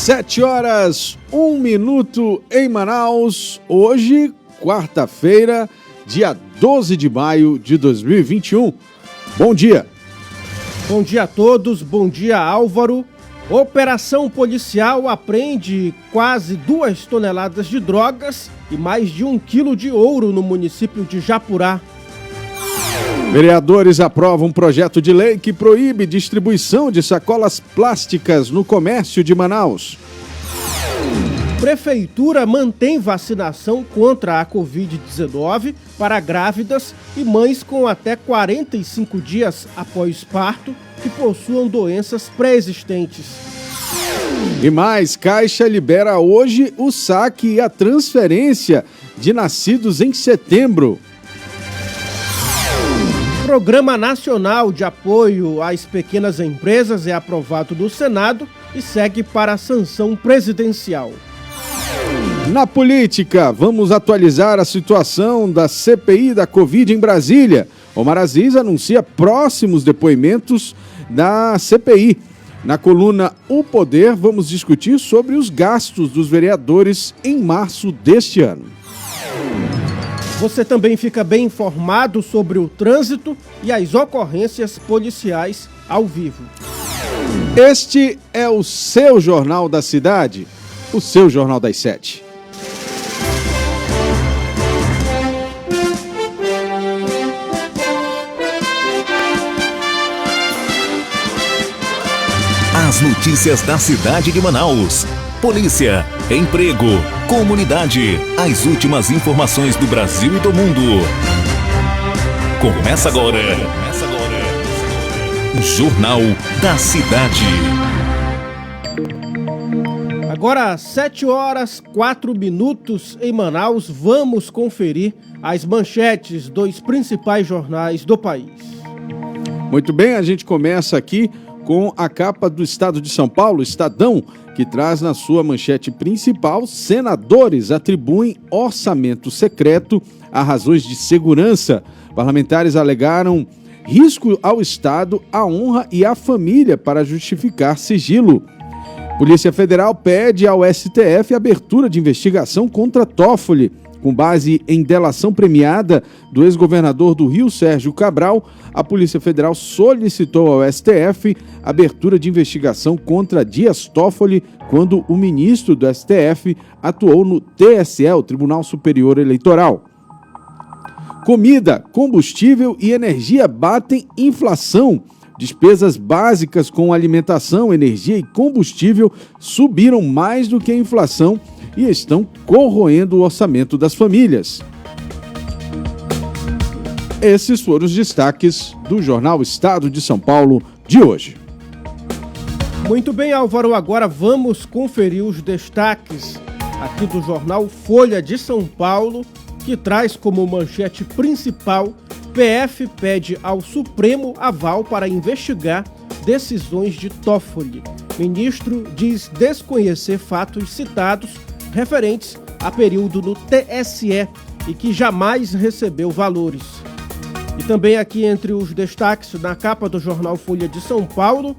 7 horas, 1 minuto em Manaus. Hoje, quarta-feira, dia 12 de maio de 2021. Bom dia. Bom dia a todos, bom dia Álvaro. Operação policial apreende quase 2 toneladas de drogas e mais de 1 quilo de ouro no município de Japurá. Vereadores aprovam um projeto de lei que proíbe distribuição de sacolas plásticas no comércio de Manaus. Prefeitura mantém vacinação contra a Covid-19 para grávidas e mães com até 45 dias após parto que possuam doenças pré-existentes. E mais, Caixa libera hoje o saque e a transferência de nascidos em setembro. Programa Nacional de Apoio às Pequenas Empresas é aprovado no Senado e segue para a sanção presidencial. Na política, vamos atualizar a situação da CPI da Covid em Brasília. Omar Aziz anuncia próximos depoimentos da CPI. Na coluna O Poder, vamos discutir sobre os gastos dos vereadores em março deste ano. Você também fica bem informado sobre o trânsito e as ocorrências policiais ao vivo. Este é o seu Jornal da Cidade, o seu Jornal das 7. As notícias da cidade de Manaus. Polícia, emprego, comunidade, as últimas informações do Brasil e do mundo. Começa agora. Jornal da Cidade. Agora, 7 horas, 4 minutos em Manaus, vamos conferir as manchetes dos principais jornais do país. Muito bem, a gente começa aqui com a capa do Estado de São Paulo, Estadão, que traz na sua manchete principal: senadores atribuem orçamento secreto a razões de segurança. Parlamentares alegaram risco ao Estado, à honra e à família para justificar sigilo. Polícia Federal pede ao STF abertura de investigação contra Toffoli. Com base em delação premiada do ex-governador do Rio, Sérgio Cabral, a Polícia Federal solicitou ao STF abertura de investigação contra Dias Toffoli quando o ministro do STF atuou no TSE, o Tribunal Superior Eleitoral. Comida, combustível e energia batem inflação. Despesas básicas com alimentação, energia e combustível subiram mais do que a inflação e estão corroendo o orçamento das famílias. Esses foram os destaques do Jornal Estado de São Paulo de hoje. Muito bem, Álvaro, agora vamos conferir os destaques aqui do jornal Folha de São Paulo, que traz como manchete principal: PF pede ao Supremo aval para investigar decisões de Toffoli. Ministro diz desconhecer fatos citados referentes a período no TSE e que jamais recebeu valores. E também aqui entre os destaques na capa do jornal Folha de São Paulo: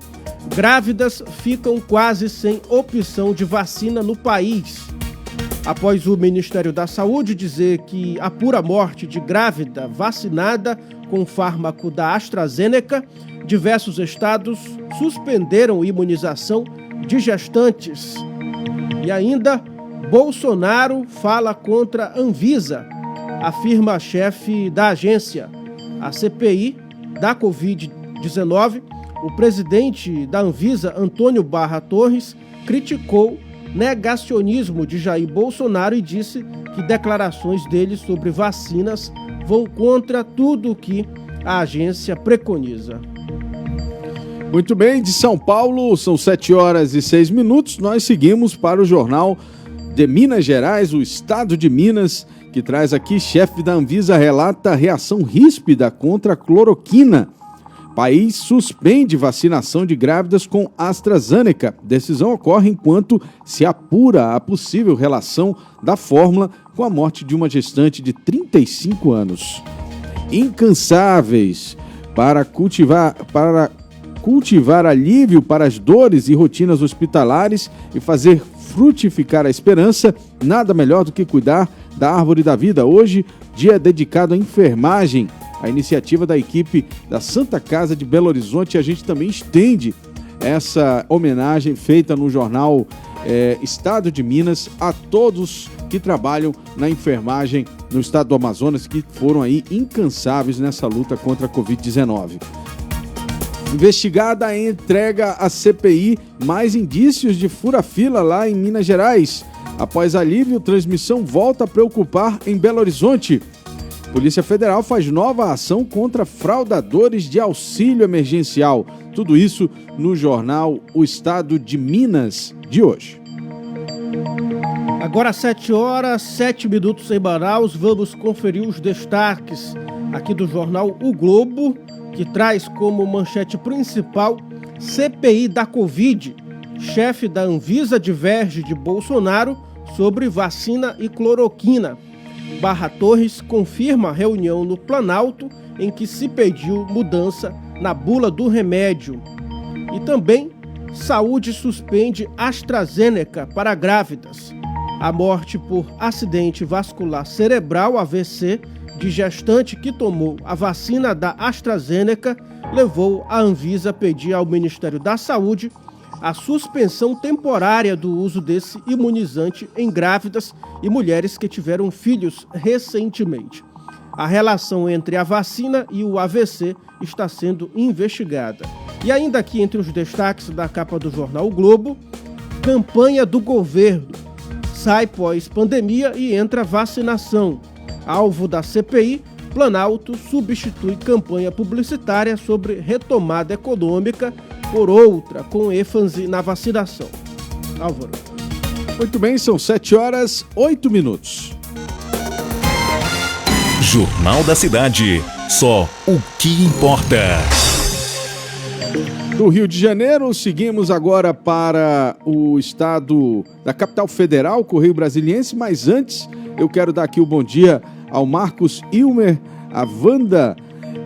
grávidas ficam quase sem opção de vacina no país. Após o Ministério da Saúde dizer que apura a morte de grávida vacinada com fármaco da AstraZeneca, diversos estados suspenderam imunização de gestantes. E ainda, Bolsonaro fala contra a Anvisa, afirma a chefe da agência. A CPI da Covid-19, o presidente da Anvisa, Antônio Barra Torres, criticou negacionismo de Jair Bolsonaro e disse que declarações dele sobre vacinas vão contra tudo o que a agência preconiza. Muito bem, de São Paulo, são 7 horas e 6 minutos, nós seguimos para o Jornal de Minas Gerais, o Estado de Minas, que traz aqui: chefe da Anvisa relata reação ríspida contra a cloroquina. País suspende vacinação de grávidas com AstraZeneca. Decisão ocorre enquanto se apura a possível relação da fórmula com a morte de uma gestante de 35 anos. Incansáveis para cultivar alívio para as dores e rotinas hospitalares e fazer frutificar a esperança, nada melhor do que cuidar da árvore da vida. Hoje, dia dedicado à enfermagem, a iniciativa da equipe da Santa Casa de Belo Horizonte. A gente também estende essa homenagem feita no jornal Estado de Minas a todos que trabalham na enfermagem no estado do Amazonas, que foram aí incansáveis nessa luta contra a Covid-19. Investigada entrega à CPI mais indícios de fura-fila lá em Minas Gerais. Após alívio, transmissão volta a preocupar em Belo Horizonte. Polícia Federal faz nova ação contra fraudadores de auxílio emergencial. Tudo isso no jornal O Estado de Minas de hoje. Agora 7h07 em Manaus, vamos conferir os destaques aqui do jornal O Globo, que traz como manchete principal: CPI da Covid. Chefe da Anvisa diverge de Bolsonaro sobre vacina e cloroquina. Barra Torres confirma reunião no Planalto em que se pediu mudança na bula do remédio. E também, saúde suspende AstraZeneca para grávidas. A morte por acidente vascular cerebral, AVC, de gestante que tomou a vacina da AstraZeneca levou a Anvisa a pedir ao Ministério da Saúde a suspensão temporária do uso desse imunizante em grávidas e mulheres que tiveram filhos recentemente. A relação entre a vacina e o AVC está sendo investigada. E ainda aqui entre os destaques da capa do jornal O Globo, campanha do governo sai pós-pandemia e entra vacinação. Alvo da CPI, Planalto substitui campanha publicitária sobre retomada econômica por outra, com ênfase na vacinação. Álvaro. Muito bem, são 7h08. Jornal da Cidade. Só o que importa. Do Rio de Janeiro, seguimos agora para o estado da capital federal, Correio Brasiliense, mas antes eu quero dar aqui o bom dia ao Marcos Ilmer, a Wanda,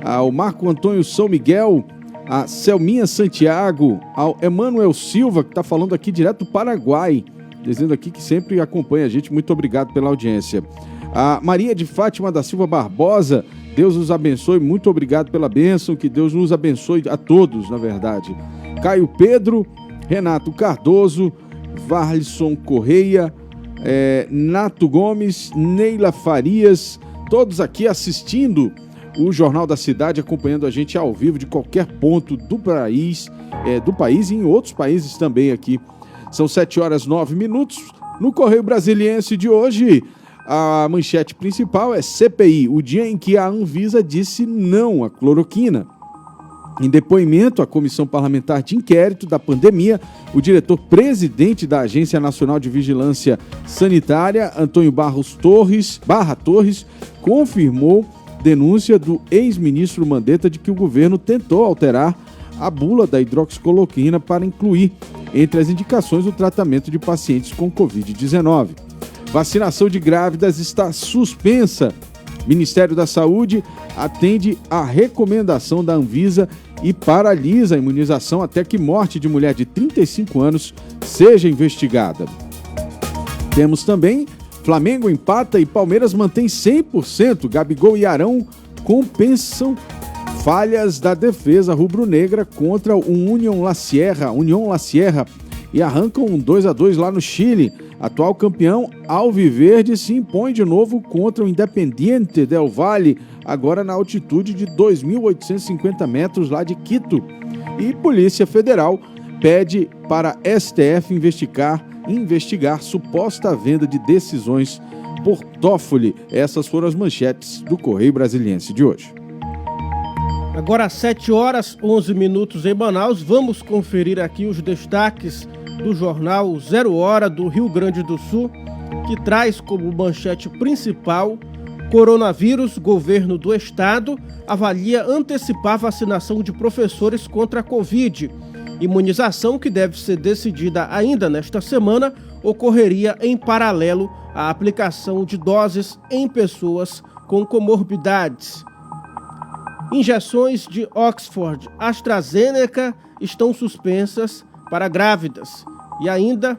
ao Marco Antônio São Miguel, a Selminha Santiago, ao Emanuel Silva, que está falando aqui direto do Paraguai, dizendo aqui que sempre acompanha a gente. Muito obrigado pela audiência. A Maria de Fátima da Silva Barbosa, Deus nos abençoe, muito obrigado pela bênção, que Deus nos abençoe a todos, na verdade. Caio Pedro, Renato Cardoso, Varlison Correia, Nato Gomes, Neila Farias, todos aqui assistindo o Jornal da Cidade, acompanhando a gente ao vivo de qualquer ponto do país e em outros países também aqui. São 7h09. No Correio Brasiliense de hoje, a manchete principal é CPI, o dia em que a Anvisa disse não à cloroquina. Em depoimento à Comissão Parlamentar de Inquérito da Pandemia, o diretor-presidente da Agência Nacional de Vigilância Sanitária, Antônio Barra Torres, confirmou denúncia do ex-ministro Mandetta de que o governo tentou alterar a bula da hidroxicloroquina para incluir entre as indicações o tratamento de pacientes com Covid-19. Vacinação de grávidas está suspensa. Ministério da Saúde atende à recomendação da Anvisa e paralisa a imunização até que morte de mulher de 35 anos seja investigada. Temos também Flamengo empata e Palmeiras mantém 100%. Gabigol e Arão compensam falhas da defesa rubro-negra contra o União La Sierra e arrancam um 2-2 lá no Chile. Atual campeão alviverde se impõe de novo contra o Independiente del Valle, agora na altitude de 2.850 metros lá de Quito. E Polícia Federal pede para STF investigar suposta venda de decisões por Toffoli. Essas foram as manchetes do Correio Brasiliense de hoje. Agora 7h11 em Manaus, vamos conferir aqui os destaques do jornal 0 Hora do Rio Grande do Sul, que traz como manchete principal: coronavírus, governo do estado avalia antecipar vacinação de professores contra a Covid. Imunização, que deve ser decidida ainda nesta semana, ocorreria em paralelo à aplicação de doses em pessoas com comorbidades. Injeções de Oxford AstraZeneca estão suspensas para grávidas. E ainda,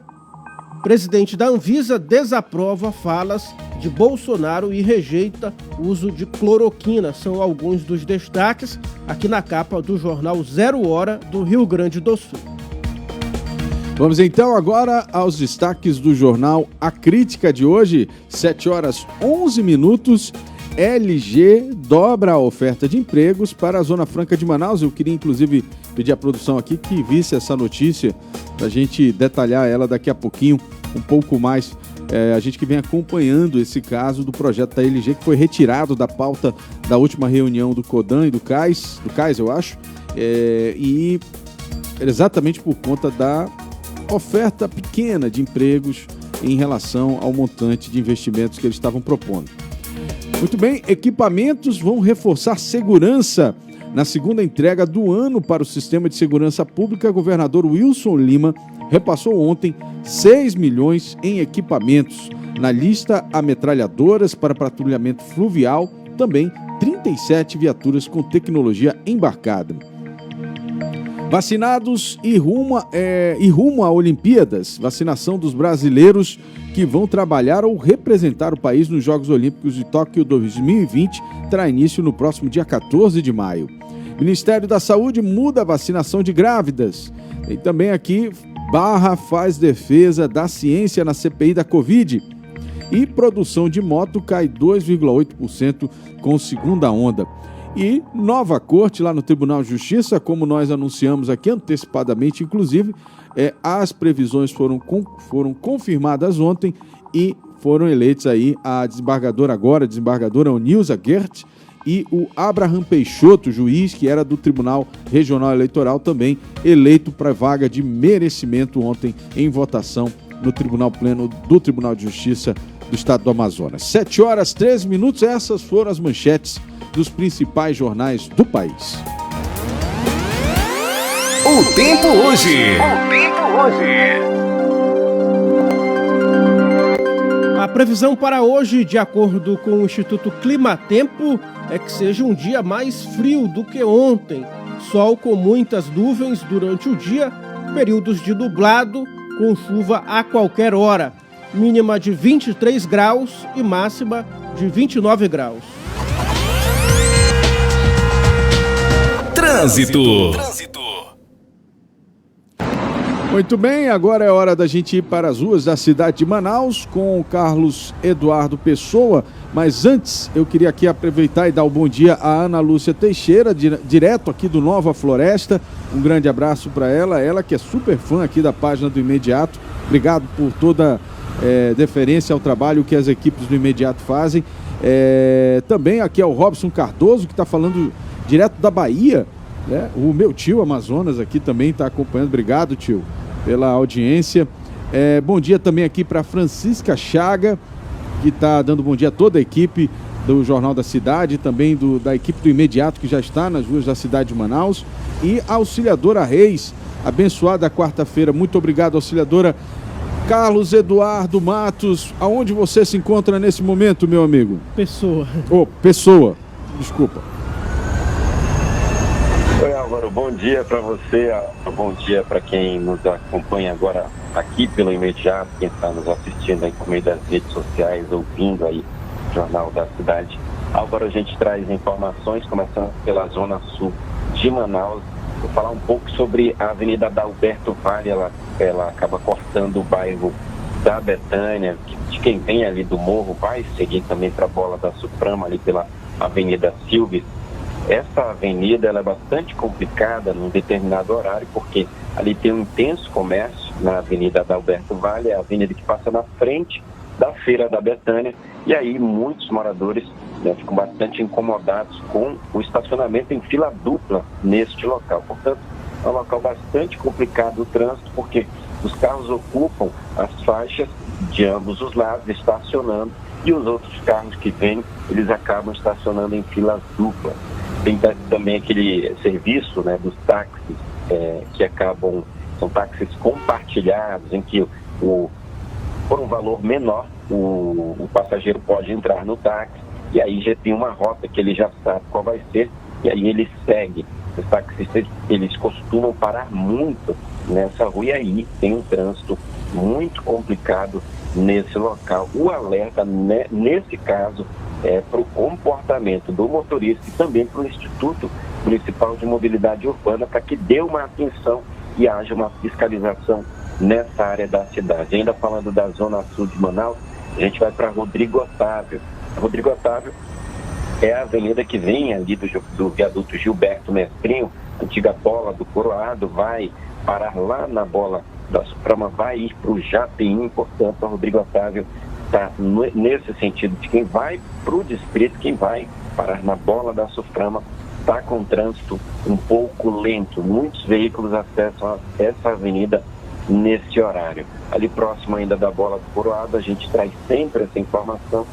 o presidente da Anvisa desaprova falas de Bolsonaro e rejeita o uso de cloroquina. São alguns dos destaques aqui na capa do jornal 0 Hora do Rio Grande do Sul. Vamos então agora aos destaques do jornal A Crítica de hoje, 7h11. LG dobra a oferta de empregos para a Zona Franca de Manaus. Eu queria, inclusive, pedir à produção aqui que visse essa notícia, para a gente detalhar ela daqui a pouquinho, um pouco mais. A gente que vem acompanhando esse caso do projeto da LG, que foi retirado da pauta da última reunião do CODAN e do CAIS, eu acho, e exatamente por conta da oferta pequena de empregos em relação ao montante de investimentos que eles estavam propondo. Muito bem, equipamentos vão reforçar segurança. Na segunda entrega do ano para o Sistema de Segurança Pública, o governador Wilson Lima repassou ontem 6 milhões em equipamentos. Na lista, há metralhadoras para patrulhamento fluvial, também 37 viaturas com tecnologia embarcada. Vacinados e rumo a Olimpíadas, vacinação dos brasileiros que vão trabalhar ou representar o país nos Jogos Olímpicos de Tóquio 2020 terá início no próximo dia 14 de maio. Ministério da Saúde muda a vacinação de grávidas. E também aqui, Barra faz defesa da ciência na CPI da Covid. E produção de moto cai 2,8% com segunda onda. E nova corte lá no Tribunal de Justiça, como nós anunciamos aqui antecipadamente, inclusive, as previsões foram confirmadas ontem e foram eleitos aí a desembargadora Onilza Gert e o Abraham Peixoto, juiz que era do Tribunal Regional Eleitoral, também eleito para vaga de merecimento ontem em votação no Tribunal Pleno do Tribunal de Justiça do Estado do Amazonas. 7h13, essas foram as manchetes dos principais jornais do país. O tempo hoje. A previsão para hoje, de acordo com o Instituto Climatempo, é que seja um dia mais frio do que ontem. Sol com muitas nuvens durante o dia, períodos de nublado, com chuva a qualquer hora. Mínima de 23 graus e máxima de 29 graus. Trânsito. Muito bem, agora é hora da gente ir para as ruas da cidade de Manaus com o Carlos Eduardo Pessoa, mas antes eu queria aqui aproveitar e dar o bom dia à Ana Lúcia Teixeira, direto aqui do Nova Floresta. Um grande abraço para ela que é super fã aqui da página do Imediato. Obrigado por toda deferência ao trabalho que as equipes do Imediato fazem. Também aqui é o Robson Cardoso, que está falando direto da Bahia, né? O meu tio Amazonas aqui também está acompanhando. Obrigado, tio, pela audiência. Bom dia também aqui para Francisca Chaga, que está dando bom dia a toda a equipe do Jornal da Cidade, também da equipe do Imediato, que já está nas ruas da cidade de Manaus. E a Auxiliadora Reis, abençoada quarta-feira. Muito obrigado, Auxiliadora. Carlos Eduardo Matos, aonde você se encontra nesse momento, meu amigo? Pessoa, desculpa. Oi, Álvaro, bom dia para você, bom dia para quem nos acompanha agora aqui pelo Imediato, quem está nos assistindo aí por meio das redes sociais, ouvindo aí o Jornal da Cidade. Álvaro, a gente traz informações, começando pela Zona Sul de Manaus. Vou falar um pouco sobre a Avenida Adalberto Vale, ela acaba cortando o bairro da Betânia, de quem vem ali do morro, vai seguir também para a Bola da Suprama, ali pela Avenida Silves. Essa avenida ela é bastante complicada num determinado horário, porque ali tem um intenso comércio na Avenida Adalberto Vale, é a avenida que passa na frente da Feira da Betânia, e aí muitos moradores ficam bastante incomodados com o estacionamento em fila dupla neste local. Portanto, é um local bastante complicado o trânsito, porque os carros ocupam as faixas de ambos os lados, estacionando, e os outros carros que vêm, eles acabam estacionando em filas duplas. Tem também aquele serviço dos táxis, que são táxis compartilhados, em que por um valor menor, o passageiro pode entrar no táxi, e aí já tem uma rota que ele já sabe qual vai ser, e aí ele segue. Os taxistas, eles costumam parar muito nessa rua, e aí tem um trânsito muito complicado nesse local. O alerta, nesse caso, é para o comportamento do motorista e também para o Instituto Municipal de Mobilidade Urbana, para que dê uma atenção e haja uma fiscalização nessa área da cidade. Ainda falando da Zona Sul de Manaus, a gente vai para Rodrigo Otávio. Rodrigo Otávio é a avenida que vem ali do viaduto Gilberto Mestrinho, antiga bola do Coroado, vai parar lá na bola da Suprama, vai ir para o Japim. Portanto, a Rodrigo Otávio está nesse sentido de quem vai para o distrito, quem vai parar na bola da Suprama, está com trânsito um pouco lento. Muitos veículos acessam essa avenida nesse horário. Ali próximo ainda da bola do Coroado, a gente traz sempre essa informação.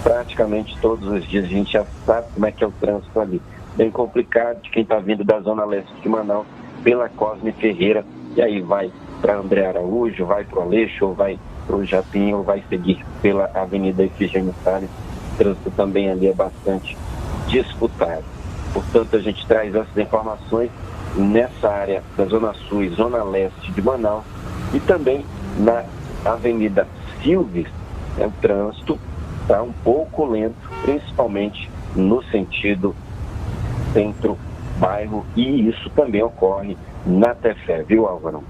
Praticamente todos os dias a gente já sabe como é que é o trânsito ali. Bem complicado de quem está vindo da Zona Leste de Manaus pela Cosme Ferreira, e aí vai para André Araújo, vai para o Aleixo, ou vai para o Japim, ou vai seguir pela Avenida Efigênio Salles. O trânsito também ali é bastante disputado. Portanto, a gente traz essas informações nessa área da Zona Sul e Zona Leste de Manaus, e também na Avenida Silves, o trânsito está um pouco lento, principalmente no sentido centro-bairro, e isso também ocorre na Tefé, viu, Álvaro?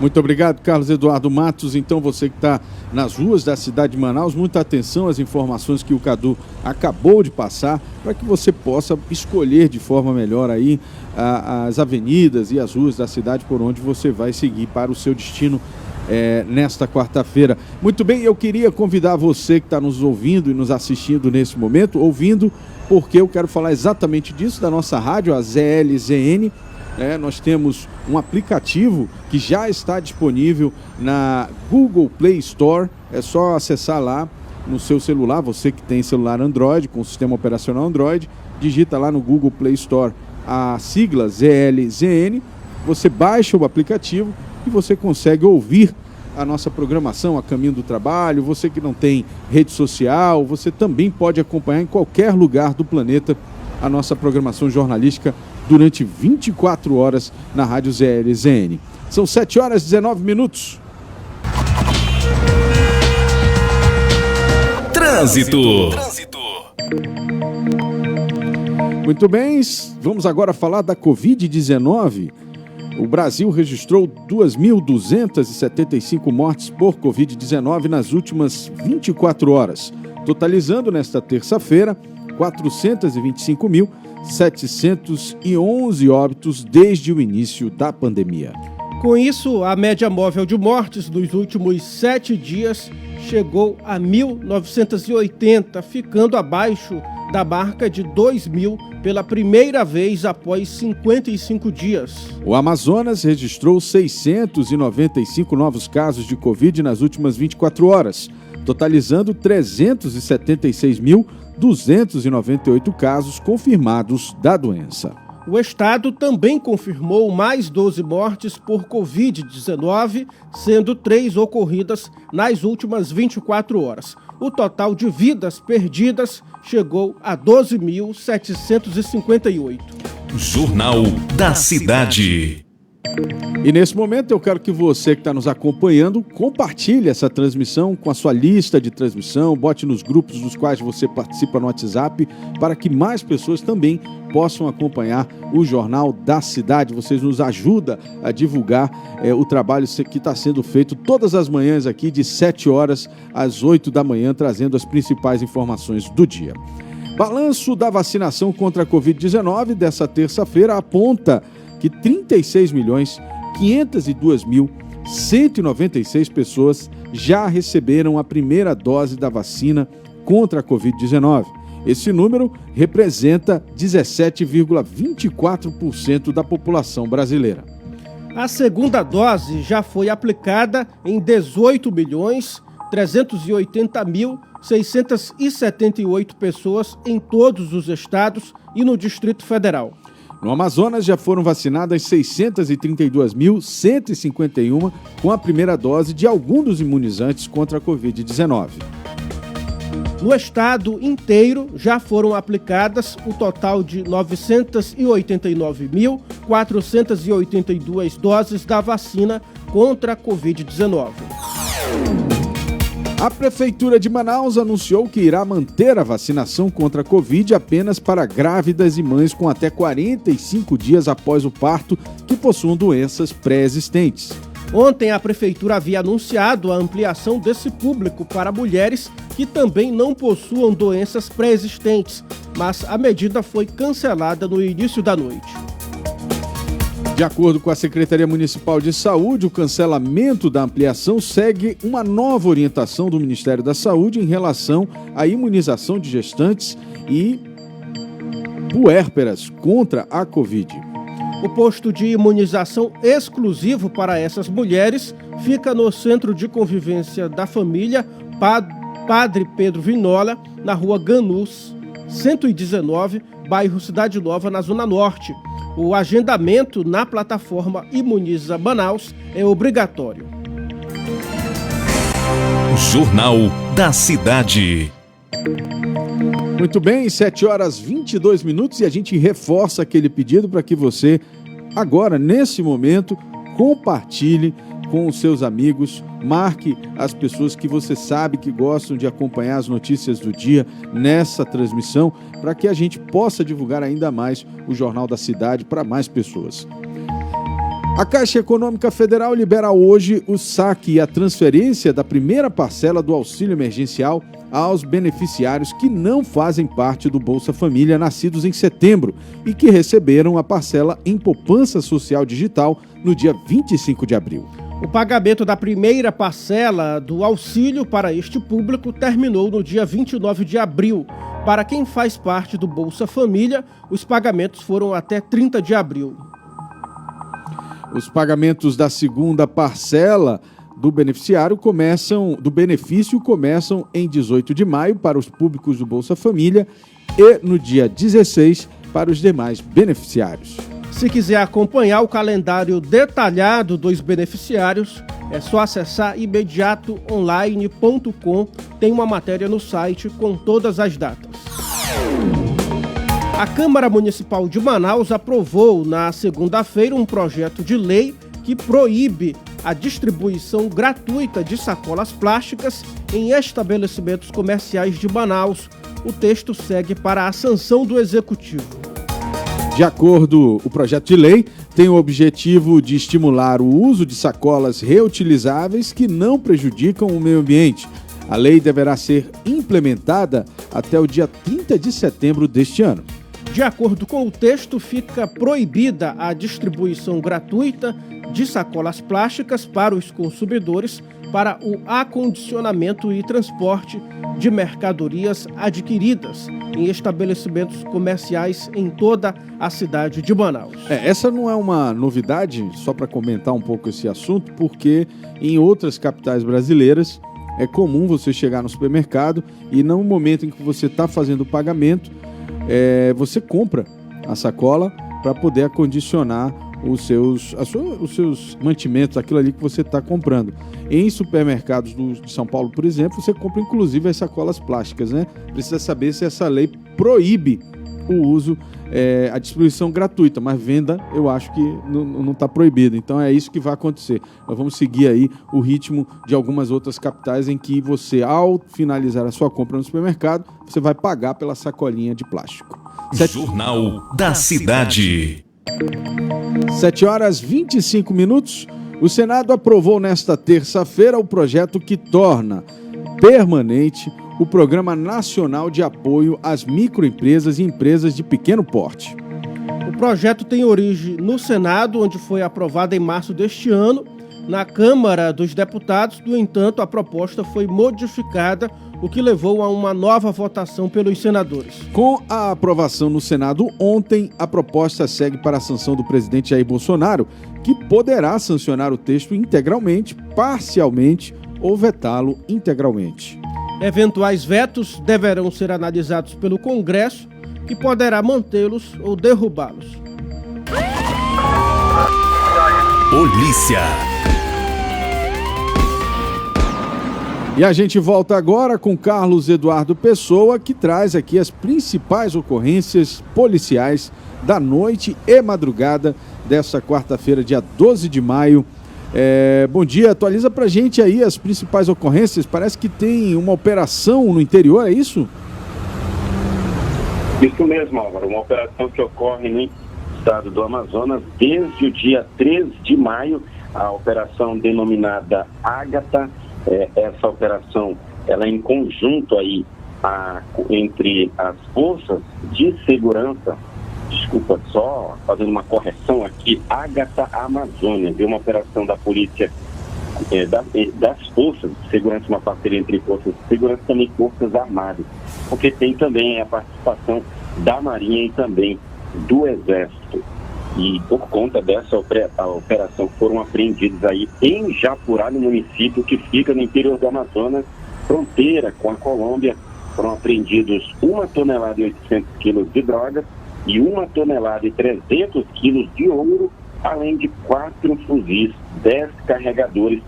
Muito obrigado, Carlos Eduardo Matos. Então, você que está nas ruas da cidade de Manaus, muita atenção às informações que o Cadu acabou de passar, para que você possa escolher de forma melhor aí as avenidas e as ruas da cidade por onde você vai seguir para o seu destino nesta quarta-feira. Muito bem, eu queria convidar você que está nos ouvindo e nos assistindo nesse momento, porque eu quero falar exatamente disso, da nossa rádio, a ZLZN. Nós temos um aplicativo que já está disponível na Google Play Store. É só acessar lá no seu celular, você que tem celular Android, com sistema operacional Android, digita lá no Google Play Store a sigla ZLZN, você baixa o aplicativo e você consegue ouvir a nossa programação a caminho do trabalho. Você que não tem rede social, você também pode acompanhar em qualquer lugar do planeta a nossa programação jornalística durante 24 horas na Rádio ZLZN. São 7h19. Trânsito. Muito bem, vamos agora falar da Covid-19. O Brasil registrou 2.275 mortes por Covid-19 nas últimas 24 horas, totalizando nesta terça-feira 425.711 óbitos desde o início da pandemia. Com isso, a média móvel de mortes nos últimos 7 dias chegou a 1.980, ficando abaixo da marca de 2.000 pela primeira vez após 55 dias. O Amazonas registrou 695 novos casos de Covid nas últimas 24 horas, totalizando 376.298 casos confirmados da doença. O estado também confirmou mais 12 mortes por Covid-19, sendo 3 ocorridas nas últimas 24 horas. O total de vidas perdidas chegou a 12.758. Jornal da Cidade. E nesse momento eu quero que você que está nos acompanhando compartilhe essa transmissão com a sua lista de transmissão, bote nos grupos dos quais você participa no WhatsApp, para que mais pessoas também possam acompanhar o Jornal da Cidade. Vocês nos ajudam a divulgar o trabalho que está sendo feito todas as manhãs aqui, de 7 horas às 8 da manhã, trazendo as principais informações do dia. Balanço da vacinação contra a Covid-19 dessa terça-feira aponta que 36.502.196 pessoas já receberam a primeira dose da vacina contra a Covid-19. Esse número representa 17,24% da população brasileira. A segunda dose já foi aplicada em 18.380.678 pessoas em todos os estados e no Distrito Federal. No Amazonas já foram vacinadas 632.151 com a primeira dose de algum dos imunizantes contra a Covid-19. No estado inteiro, já foram aplicadas um total de 989.482 doses da vacina contra a Covid-19. A Prefeitura de Manaus anunciou que irá manter a vacinação contra a Covid apenas para grávidas e mães com até 45 dias após o parto que possuam doenças pré-existentes. Ontem, a Prefeitura havia anunciado a ampliação desse público para mulheres que também não possuam doenças pré-existentes, mas a medida foi cancelada no início da noite. De acordo com a Secretaria Municipal de Saúde, o cancelamento da ampliação segue uma nova orientação do Ministério da Saúde em relação à imunização de gestantes e puérperas contra a Covid. O posto de imunização exclusivo para essas mulheres fica no Centro de Convivência da Família Padre Pedro Vinola, na Rua Ganus, 119, bairro Cidade Nova, na Zona Norte. O agendamento na plataforma Imuniza Manaus é obrigatório. Jornal da Cidade. Muito bem, 7h22 e a gente reforça aquele pedido para que você, agora, nesse momento, compartilhe com os seus amigos, marque as pessoas que você sabe que gostam de acompanhar as notícias do dia nessa transmissão, para que a gente possa divulgar ainda mais o Jornal da Cidade para mais pessoas. A Caixa Econômica Federal libera hoje o saque e a transferência da primeira parcela do auxílio emergencial aos beneficiários que não fazem parte do Bolsa Família nascidos em setembro e que receberam a parcela em poupança social digital no dia 25 de abril. O pagamento da primeira parcela do auxílio para este público terminou no dia 29 de abril. Para quem faz parte do Bolsa Família, os pagamentos foram até 30 de abril. Os pagamentos da segunda parcela do benefício começam em 18 de maio para os públicos do Bolsa Família e no dia 16 para os demais beneficiários. Se quiser acompanhar o calendário detalhado dos beneficiários, é só acessar imediatoonline.com. Tem uma matéria no site com todas as datas. A Câmara Municipal de Manaus aprovou na segunda-feira um projeto de lei que proíbe a distribuição gratuita de sacolas plásticas em estabelecimentos comerciais de Manaus. O texto segue para a sanção do Executivo. De acordo, o projeto de lei tem o objetivo de estimular o uso de sacolas reutilizáveis que não prejudicam o meio ambiente. A lei deverá ser implementada até o dia 30 de setembro deste ano. De acordo com o texto, fica proibida a distribuição gratuita de sacolas plásticas para os consumidores para o acondicionamento e transporte de mercadorias adquiridas em estabelecimentos comerciais em toda a cidade de Manaus. Essa não é uma novidade, só para comentar um pouco esse assunto, porque em outras capitais brasileiras é comum você chegar no supermercado e no momento em que você está fazendo o pagamento, você compra a sacola para poder acondicionar os seus mantimentos, aquilo ali que você está comprando. Em supermercados de São Paulo, por exemplo, você compra inclusive as sacolas plásticas, né? Precisa saber se essa lei proíbe o uso, a distribuição gratuita, mas venda eu acho que não está proibida. Então é isso que vai acontecer. Nós vamos seguir aí o ritmo de algumas outras capitais em que você, ao finalizar a sua compra no supermercado, você vai pagar pela sacolinha de plástico. Jornal da Cidade. 7h25. O Senado aprovou nesta terça-feira o projeto que torna permanente o Programa Nacional de Apoio às Microempresas e Empresas de Pequeno Porte. O projeto tem origem no Senado, onde foi aprovado em março deste ano. Na Câmara dos Deputados, no entanto, a proposta foi modificada, o que levou a uma nova votação pelos senadores. Com a aprovação no Senado ontem, a proposta segue para a sanção do presidente Jair Bolsonaro, que poderá sancionar o texto integralmente, parcialmente ou vetá-lo integralmente. Eventuais vetos deverão ser analisados pelo Congresso, que poderá mantê-los ou derrubá-los. Polícia. E a gente volta agora com Carlos Eduardo Pessoa, que traz aqui as principais ocorrências policiais da noite e madrugada dessa quarta-feira, dia 12 de maio. Bom dia, atualiza pra gente aí as principais ocorrências. Parece que tem uma operação no interior, é isso? Isso mesmo, Álvaro, uma operação que ocorre no estado do Amazonas desde o dia 3 de maio, a operação denominada Ágata. Essa operação, ela é em conjunto aí entre as forças de segurança, desculpa, só fazendo uma correção aqui, Ágata Amazônia, viu? Uma operação da polícia, das forças de segurança, uma parceria entre forças de segurança e também forças armadas, porque tem também a participação da Marinha e também do Exército. E por conta dessa operação foram apreendidos aí em Japurá, no município que fica no interior do Amazonas, fronteira com a Colômbia. Foram apreendidos 1 tonelada e 800 quilos de drogas e 1 tonelada e 300 quilos de ouro, além de 4 fuzis, 10 carregadores,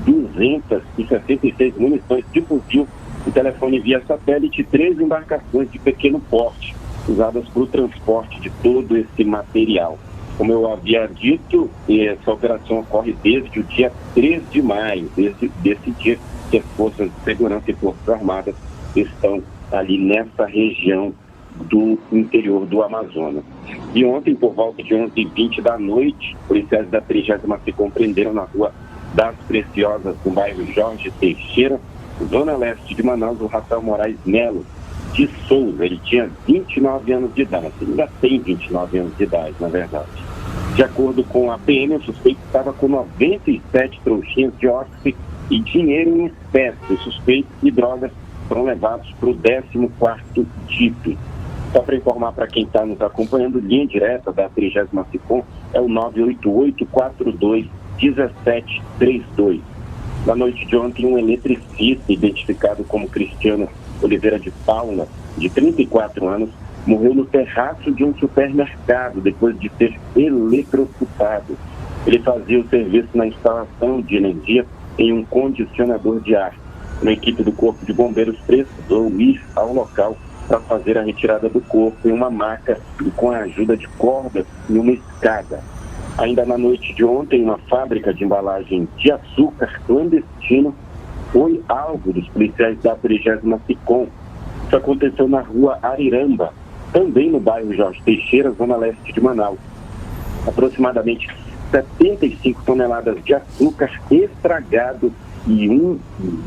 266 munições de fuzil, um telefone via satélite e 3 embarcações de pequeno porte, usadas para o transporte de todo esse material. Como eu havia dito, essa operação ocorre desde o dia 3 de maio, desde esse dia que as forças de segurança e forças armadas estão ali nessa região do interior do Amazonas. E ontem, por volta de 11h20 da noite, policiais da 30ª se compreenderam na rua das Preciosas, no bairro Jorge Teixeira, zona leste de Manaus, o Rafael Moraes Melo de Souza. Ele tinha 29 anos de idade, ele ainda tem 29 anos de idade, na verdade. De acordo com a PM, o suspeito estava com 97 trouxinhas de óxido e dinheiro em espécie. Os suspeitos e drogas foram levados para o 14º DIP. Só para informar para quem está nos acompanhando, linha direta da 30ª SICOM é o 988-42-1732. Na noite de ontem, um eletricista identificado como Cristiano Oliveira de Paula, de 34 anos, morreu no terraço de um supermercado depois de ser eletrocutado. Ele fazia o serviço na instalação de energia em um condicionador de ar. Uma equipe do Corpo de Bombeiros precisou ir ao local para fazer a retirada do corpo em uma maca e com a ajuda de cordas e uma escada. Ainda na noite de ontem, uma fábrica de embalagem de açúcar clandestino foi alvo dos policiais da 30ª SICOM. Isso aconteceu na rua Ariramba, também no bairro Jorge Teixeira, zona leste de Manaus. Aproximadamente 75 toneladas de açúcar estragado e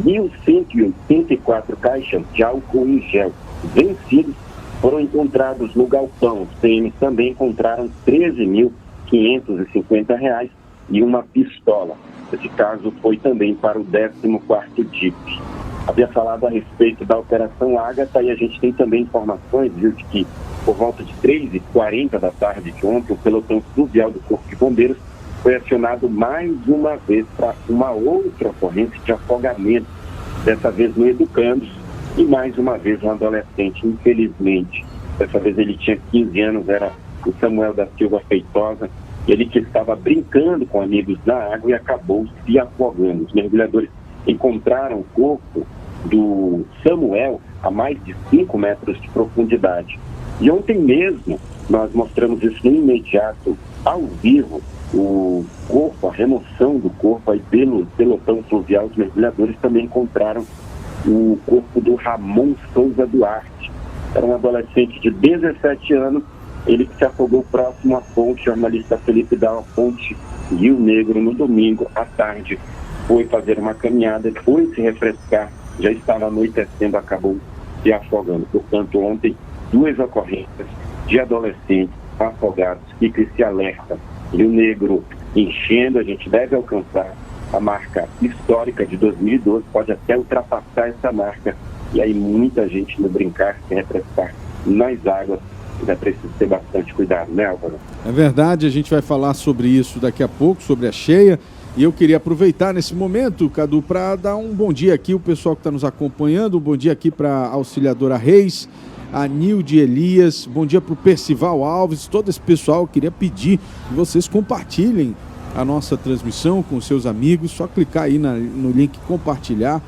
1.184 caixas de álcool em gel vencidos foram encontrados no galpão. Os PMs também encontraram R$13.550 e uma pistola. Esse caso foi também para o 14º DIP. Havia falado a respeito da Operação Ágata e a gente tem também informações, viu, de que por volta de 3h40 da tarde de ontem, o pelotão fluvial do Corpo de Bombeiros foi acionado mais uma vez para uma outra ocorrência de afogamento, dessa vez no Educandos, e mais uma vez um adolescente, infelizmente. Dessa vez ele tinha 15 anos, era o Samuel da Silva Feitosa, ele que estava brincando com amigos na água e acabou se afogando. Os mergulhadores encontraram o corpo do Samuel a mais de 5 metros de profundidade. E ontem mesmo nós mostramos isso no imediato, ao vivo, o corpo, a remoção do corpo aí pelo pelotão fluvial. Os mergulhadores também encontraram o corpo do Ramon Souza Duarte. Era um adolescente de 17 anos, ele que se afogou próximo à ponte, jornalista Felipe Dal, ponte Rio Negro, no domingo à tarde. Foi fazer uma caminhada, foi se refrescar, já estava anoitecendo, acabou se afogando. Portanto, ontem, 2 ocorrências de adolescentes afogados. Fica esse alerta. Rio Negro enchendo, a gente deve alcançar a marca histórica de 2012, pode até ultrapassar essa marca. E aí muita gente no brincar, se refrescar nas águas. É preciso ter bastante cuidado, né, Álvaro? É verdade, a gente vai falar sobre isso daqui a pouco, sobre a cheia. E eu queria aproveitar nesse momento, Cadu, para dar um bom dia aqui, o pessoal que está nos acompanhando, um bom dia aqui para a auxiliadora Reis, a Nilde Elias, bom dia para o Percival Alves, todo esse pessoal. Eu queria pedir que vocês compartilhem a nossa transmissão com seus amigos, só clicar aí no link compartilhar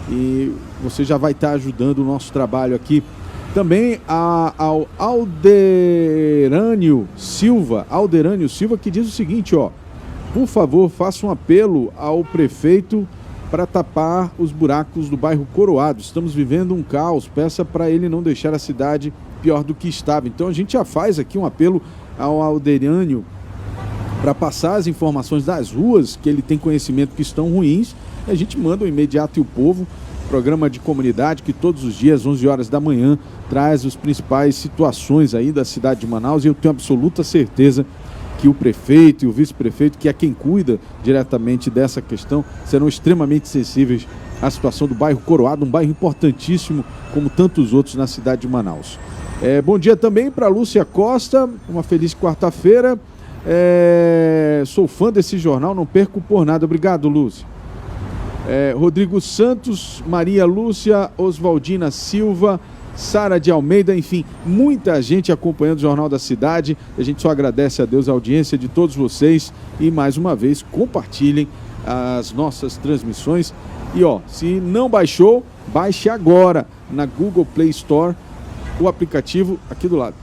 e você já vai estar ajudando o nosso trabalho aqui. Também ao Alderânio Silva, que diz o seguinte, ó: por favor, faça um apelo ao prefeito para tapar os buracos do bairro Coroado. Estamos vivendo um caos, peça para ele não deixar a cidade pior do que estava. Então a gente já faz aqui um apelo ao Alderânio para passar as informações das ruas que ele tem conhecimento que estão ruins. A gente manda o Imediato e o Povo, programa de comunidade que todos os dias, 11 horas da manhã, traz as principais situações aí da cidade de Manaus, e eu tenho absoluta certeza que o prefeito e o vice-prefeito, que é quem cuida diretamente dessa questão, serão extremamente sensíveis à situação do bairro Coroado, um bairro importantíssimo, como tantos outros na cidade de Manaus. Bom dia também para Lúcia Costa, uma feliz quarta-feira. Sou fã desse jornal, não perco por nada. Obrigado, Lúcia. Rodrigo Santos, Maria Lúcia, Oswaldina Silva, Sara de Almeida, enfim, muita gente acompanhando o Jornal da Cidade. A gente só agradece a Deus a audiência de todos vocês e, mais uma vez, compartilhem as nossas transmissões. E, se não baixou, baixe agora na Google Play Store o aplicativo aqui do lado.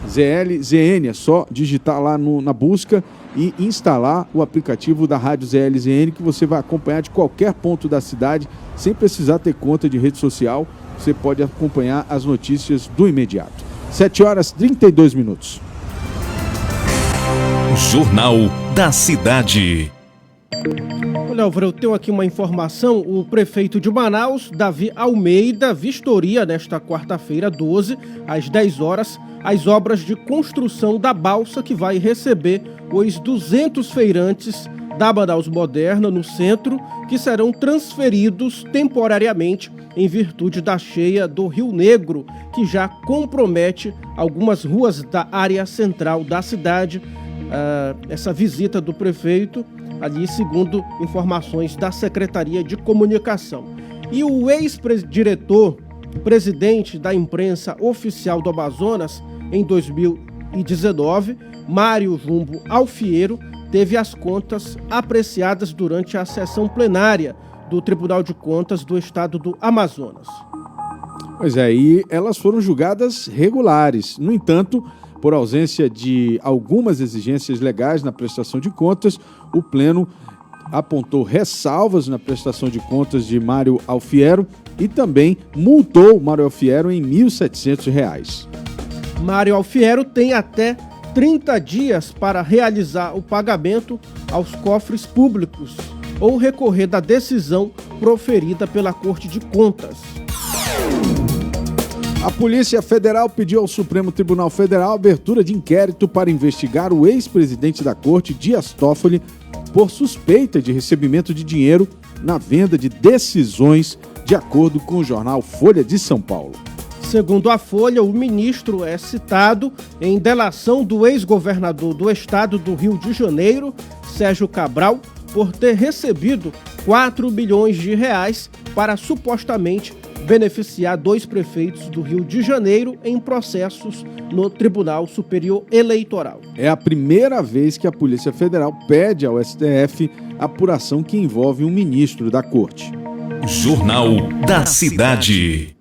ZLZN, é só digitar lá na busca e instalar o aplicativo da Rádio ZLZN, que você vai acompanhar de qualquer ponto da cidade, sem precisar ter conta de rede social. Você pode acompanhar as notícias do imediato. 7h32. Jornal da Cidade. Olha, Álvaro, eu tenho aqui uma informação. O prefeito de Manaus, Davi Almeida, vistoria nesta quarta-feira, 12, às 10 horas, as obras de construção da balsa que vai receber os 200 feirantes da Manaus Moderna no centro, que serão transferidos temporariamente em virtude da cheia do Rio Negro, que já compromete algumas ruas da área central da cidade. Essa visita do prefeito ali, segundo informações da Secretaria de Comunicação. E o ex-diretor, presidente da imprensa oficial do Amazonas, em 2019, Mário Jumbo Alfiero, teve as contas apreciadas durante a sessão plenária do Tribunal de Contas do Estado do Amazonas. Pois é, e elas foram julgadas regulares. No entanto, por ausência de algumas exigências legais na prestação de contas, o Pleno apontou ressalvas na prestação de contas de Mário Alfiero e também multou Mário Alfiero em R$ 1.700. Mário Alfiero tem até 30 dias para realizar o pagamento aos cofres públicos ou recorrer da decisão proferida pela Corte de Contas. A Polícia Federal pediu ao Supremo Tribunal Federal a abertura de inquérito para investigar o ex-presidente da Corte, Dias Toffoli, por suspeita de recebimento de dinheiro na venda de decisões, de acordo com o jornal Folha de São Paulo. Segundo a Folha, o ministro é citado em delação do ex-governador do estado do Rio de Janeiro, Sérgio Cabral, por ter recebido R$4 bilhões para supostamente beneficiar 2 prefeitos do Rio de Janeiro em processos no Tribunal Superior Eleitoral. É a primeira vez que a Polícia Federal pede ao STF apuração que envolve um ministro da Corte. Jornal da Cidade.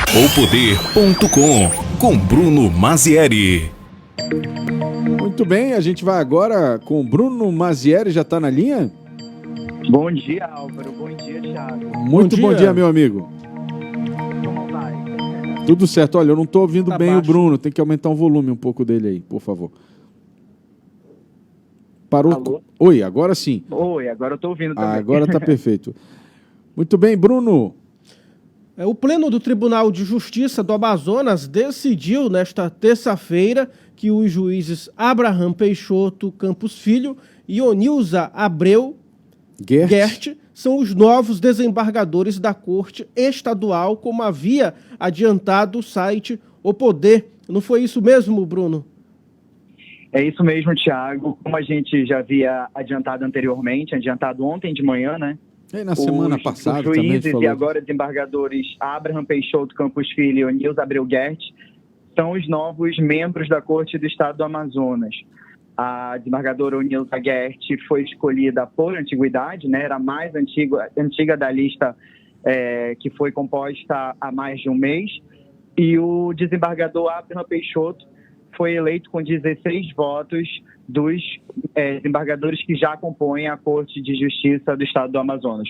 Opoder.com, com Bruno Mazieri. Muito bem, a gente vai agora com o Bruno Mazieri, já está na linha? Bom dia, Álvaro. Bom dia, Thiago. Muito bom dia, meu amigo. Como vai? Tudo certo. Olha, eu não estou ouvindo bem baixo. O Bruno, tem que aumentar o volume um pouco dele aí, por favor. Parou? Alô? Oi, agora sim. Oi, agora eu estou ouvindo também. Agora está perfeito. Muito bem, Bruno. O Pleno do Tribunal de Justiça do Amazonas decidiu nesta terça-feira que os juízes Abraham Peixoto Campos Filho e Onilza Abreu Gert são os novos desembargadores da Corte Estadual, como havia adiantado o site O Poder. Não foi isso mesmo, Bruno? É isso mesmo, Thiago. Como a gente já havia adiantado anteriormente, adiantado ontem de manhã, né? E na semana passada os juízes também falou. E agora desembargadores Abraham Peixoto Campos Filho e Onilza Abreu Gert são os novos membros da Corte do Estado do Amazonas. A desembargadora Onilza Gert foi escolhida por antiguidade, né? Era a mais antiga da lista que foi composta há mais de um mês, e o desembargador Abraham Peixoto foi eleito com 16 votos dos desembargadores que já compõem a Corte de Justiça do Estado do Amazonas.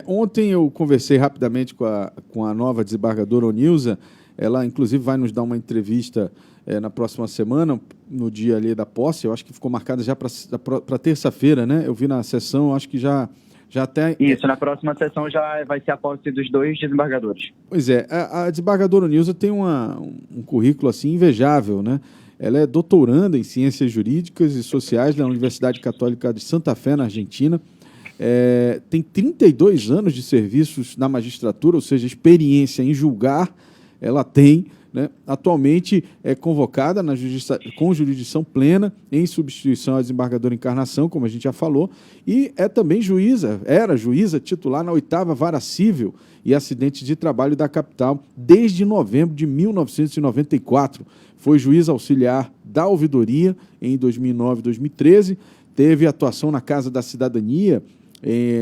Ontem eu conversei rapidamente com a nova desembargadora Onilza. Ela, inclusive, vai nos dar uma entrevista na próxima semana, no dia ali da posse. Eu acho que ficou marcada já para terça-feira, né? Eu vi na sessão, eu acho que já até... Isso, na próxima sessão já vai ser a posse dos 2 desembargadores. Pois é, a desembargadora Onilza tem um currículo assim invejável, né? Ela é doutoranda em Ciências Jurídicas e Sociais na Universidade Católica de Santa Fé, na Argentina. Tem 32 anos de serviços na magistratura, ou seja, experiência em julgar, ela tem, né? Atualmente é convocada com jurisdição plena em substituição à desembargadora Encarnação, como a gente já falou, e é também era juíza titular na 8ª Vara Civil e Acidentes de Trabalho da capital desde novembro de 1994. Foi juíza auxiliar da ouvidoria em 2009 e 2013, teve atuação na Casa da Cidadania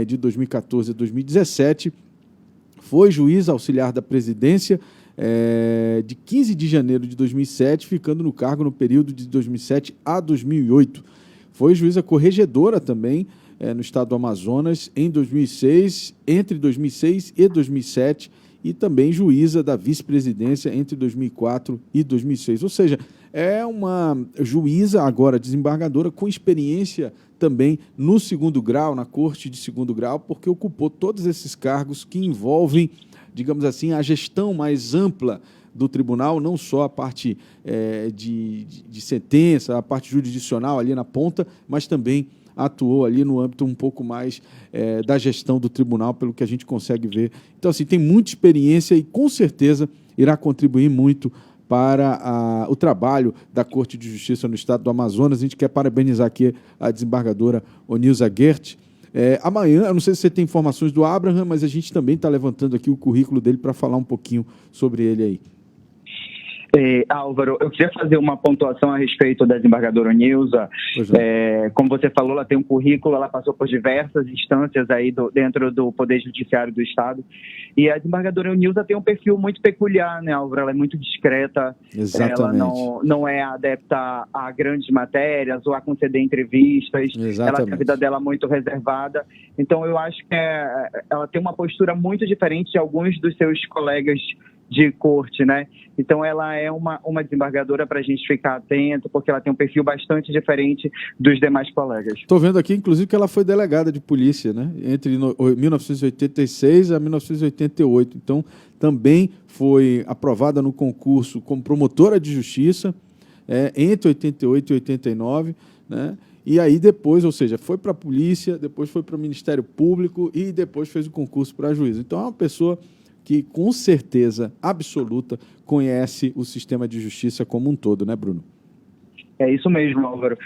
de 2014 a 2017, foi juíza auxiliar da presidência de 15 de janeiro de 2007, ficando no cargo no período de 2007 a 2008. Foi juíza corregedora também no estado do Amazonas entre 2006 e 2007, e também juíza da vice-presidência entre 2004 e 2006. Ou seja, é uma juíza, agora desembargadora, com experiência também no 2º grau, na Corte de 2º grau, porque ocupou todos esses cargos que envolvem, digamos assim, a gestão mais ampla do tribunal, não só a parte de sentença, a parte jurisdicional ali na ponta, mas também atuou ali no âmbito um pouco mais da gestão do tribunal, pelo que a gente consegue ver. Então, assim, tem muita experiência e, com certeza, irá contribuir muito para o trabalho da Corte de Justiça no Estado do Amazonas. A gente quer parabenizar aqui a desembargadora Onilza Guerth. Amanhã, eu não sei se você tem informações do Abraham, mas a gente também está levantando aqui o currículo dele para falar um pouquinho sobre ele aí. Álvaro, eu queria fazer uma pontuação a respeito da desembargadora Onilza. Como você falou, ela tem um currículo, ela passou por diversas instâncias aí dentro do Poder Judiciário do Estado, e a desembargadora Onilza tem um perfil muito peculiar, né, Álvaro? Ela é muito discreta. Exatamente. Ela não é adepta a grandes matérias ou a conceder entrevistas. Exatamente. Ela tem a vida dela muito reservada. Então, eu acho que ela tem uma postura muito diferente de alguns dos seus colegas de corte, né? Então ela é uma desembargadora para a gente ficar atento, porque ela tem um perfil bastante diferente dos demais colegas. Estou vendo aqui, inclusive, que ela foi delegada de polícia, né? Entre 1986 a 1988. Então, também foi aprovada no concurso como promotora de justiça entre 88 e 89, né? E aí depois, ou seja, foi para a polícia, depois foi para o Ministério Público e depois fez o concurso para juiz. Então, é uma pessoa que, com certeza absoluta, conhece o sistema de justiça como um todo, né, Bruno? É isso mesmo, Álvaro.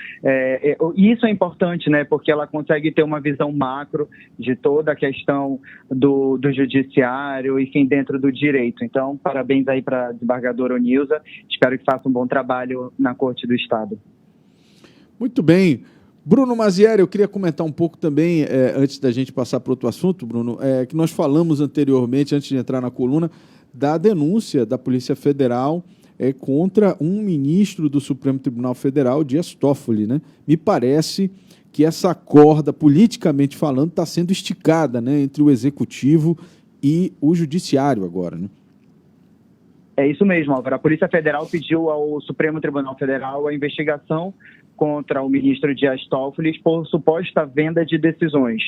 Isso é importante, né, porque ela consegue ter uma visão macro de toda a questão do judiciário, enfim, dentro do direito. Então, parabéns aí para a desembargadora Onilza. Espero que faça um bom trabalho na Corte do Estado. Muito bem. Bruno Mazieri, eu queria comentar um pouco também, antes da gente passar para outro assunto, Bruno, que nós falamos anteriormente, antes de entrar na coluna, da denúncia da Polícia Federal contra um ministro do Supremo Tribunal Federal, Dias Toffoli, né? Me parece que essa corda, politicamente falando, está sendo esticada, né, entre o Executivo e o Judiciário agora, né? É isso mesmo, Álvaro. A Polícia Federal pediu ao Supremo Tribunal Federal a investigação contra o ministro Dias Toffoli por suposta venda de decisões.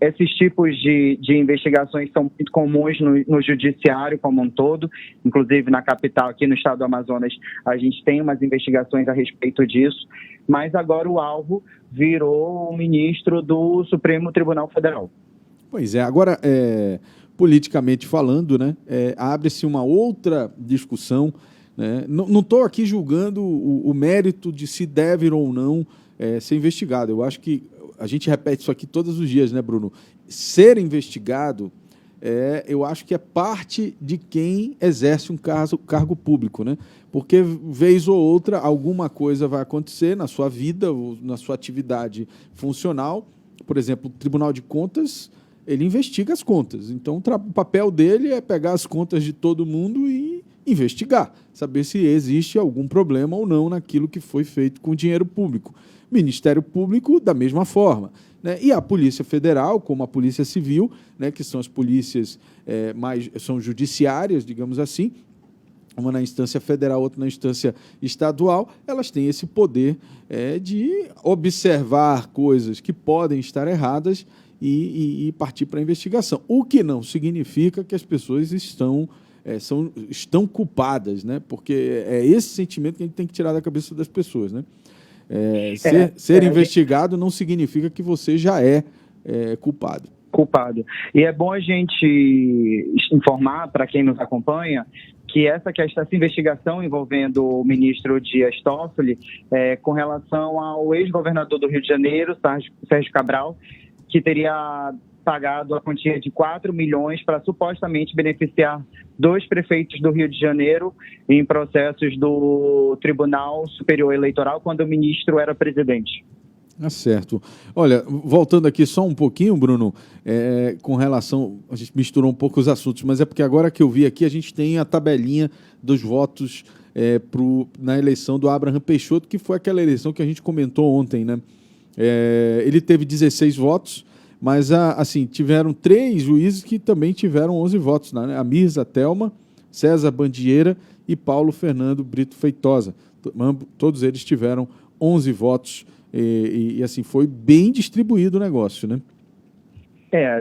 Esses tipos de investigações são muito comuns no judiciário como um todo, inclusive na capital, aqui no estado do Amazonas, a gente tem umas investigações a respeito disso, mas agora o alvo virou o ministro do Supremo Tribunal Federal. Pois é, agora, politicamente falando, né, abre-se uma outra discussão, né? Não estou aqui julgando o mérito de se deve ou não ser investigado. Eu acho que a gente repete isso aqui todos os dias, né, Bruno? Ser investigado, eu acho que é parte de quem exerce um cargo público, né? Porque, vez ou outra, alguma coisa vai acontecer na sua vida ou na sua atividade funcional. Por exemplo, o Tribunal de Contas ele investiga as contas. Então, o papel dele é pegar as contas de todo mundo e investigar, saber se existe algum problema ou não naquilo que foi feito com dinheiro público. Ministério Público, da mesma forma, né? E a Polícia Federal, como a Polícia Civil, né, que são as polícias são judiciárias, digamos assim, uma na instância federal, outra na instância estadual, elas têm esse poder de observar coisas que podem estar erradas e partir para a investigação. O que não significa que as pessoas estão culpadas, né? Porque é esse sentimento que a gente tem que tirar da cabeça das pessoas, né? Ser investigado não significa que você já é culpado. E é bom a gente informar para quem nos acompanha que essa investigação envolvendo o ministro Dias Toffoli com relação ao ex-governador do Rio de Janeiro, Sérgio Cabral, que teria pagado a quantia de 4 milhões para supostamente beneficiar 2 prefeitos do Rio de Janeiro em processos do Tribunal Superior Eleitoral, quando o ministro era presidente. Certo. Olha, voltando aqui só um pouquinho, Bruno, com relação... A gente misturou um pouco os assuntos, mas é porque agora que eu vi aqui, a gente tem a tabelinha dos votos na eleição do Abraham Peixoto, que foi aquela eleição que a gente comentou ontem, né? Ele teve 16 votos, mas assim, tiveram 3 juízes que também tiveram 11 votos, né? A Mirza Thelma, César Bandieira e Paulo Fernando Brito Feitosa. Todos eles tiveram 11 votos e assim, foi bem distribuído o negócio, né?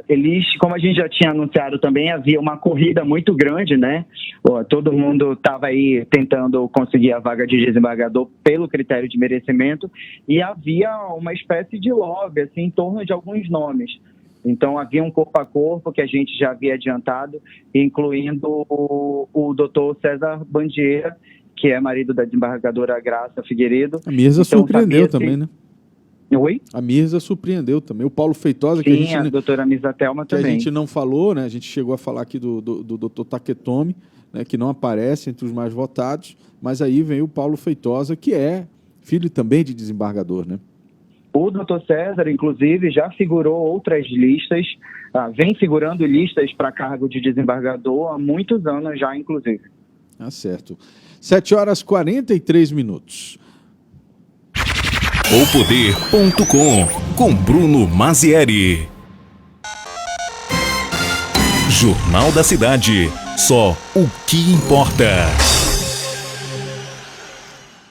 Eles, como a gente já tinha anunciado também, havia uma corrida muito grande, né? Todo mundo estava aí tentando conseguir a vaga de desembargador pelo critério de merecimento e havia uma espécie de lobby, assim, em torno de alguns nomes. Então, havia um corpo a corpo que a gente já havia adiantado, incluindo o doutor César Bandieira, que é marido da desembargadora Graça Figueiredo. A Mirza surpreendeu também, né? Oi? A Mirza surpreendeu também. O Paulo Feitosa, que a doutora Mirza Thelma também. A gente não falou, né? A gente chegou a falar aqui do doutor Taketomi, né? Que não aparece entre os mais votados, mas aí vem o Paulo Feitosa, que é filho também de desembargador, né? O doutor César, inclusive, já figurou outras listas, vem figurando listas para cargo de desembargador há muitos anos já, inclusive. Certo. 7h43. Opoder.com com Bruno Mazieri. Jornal da Cidade. Só o que importa.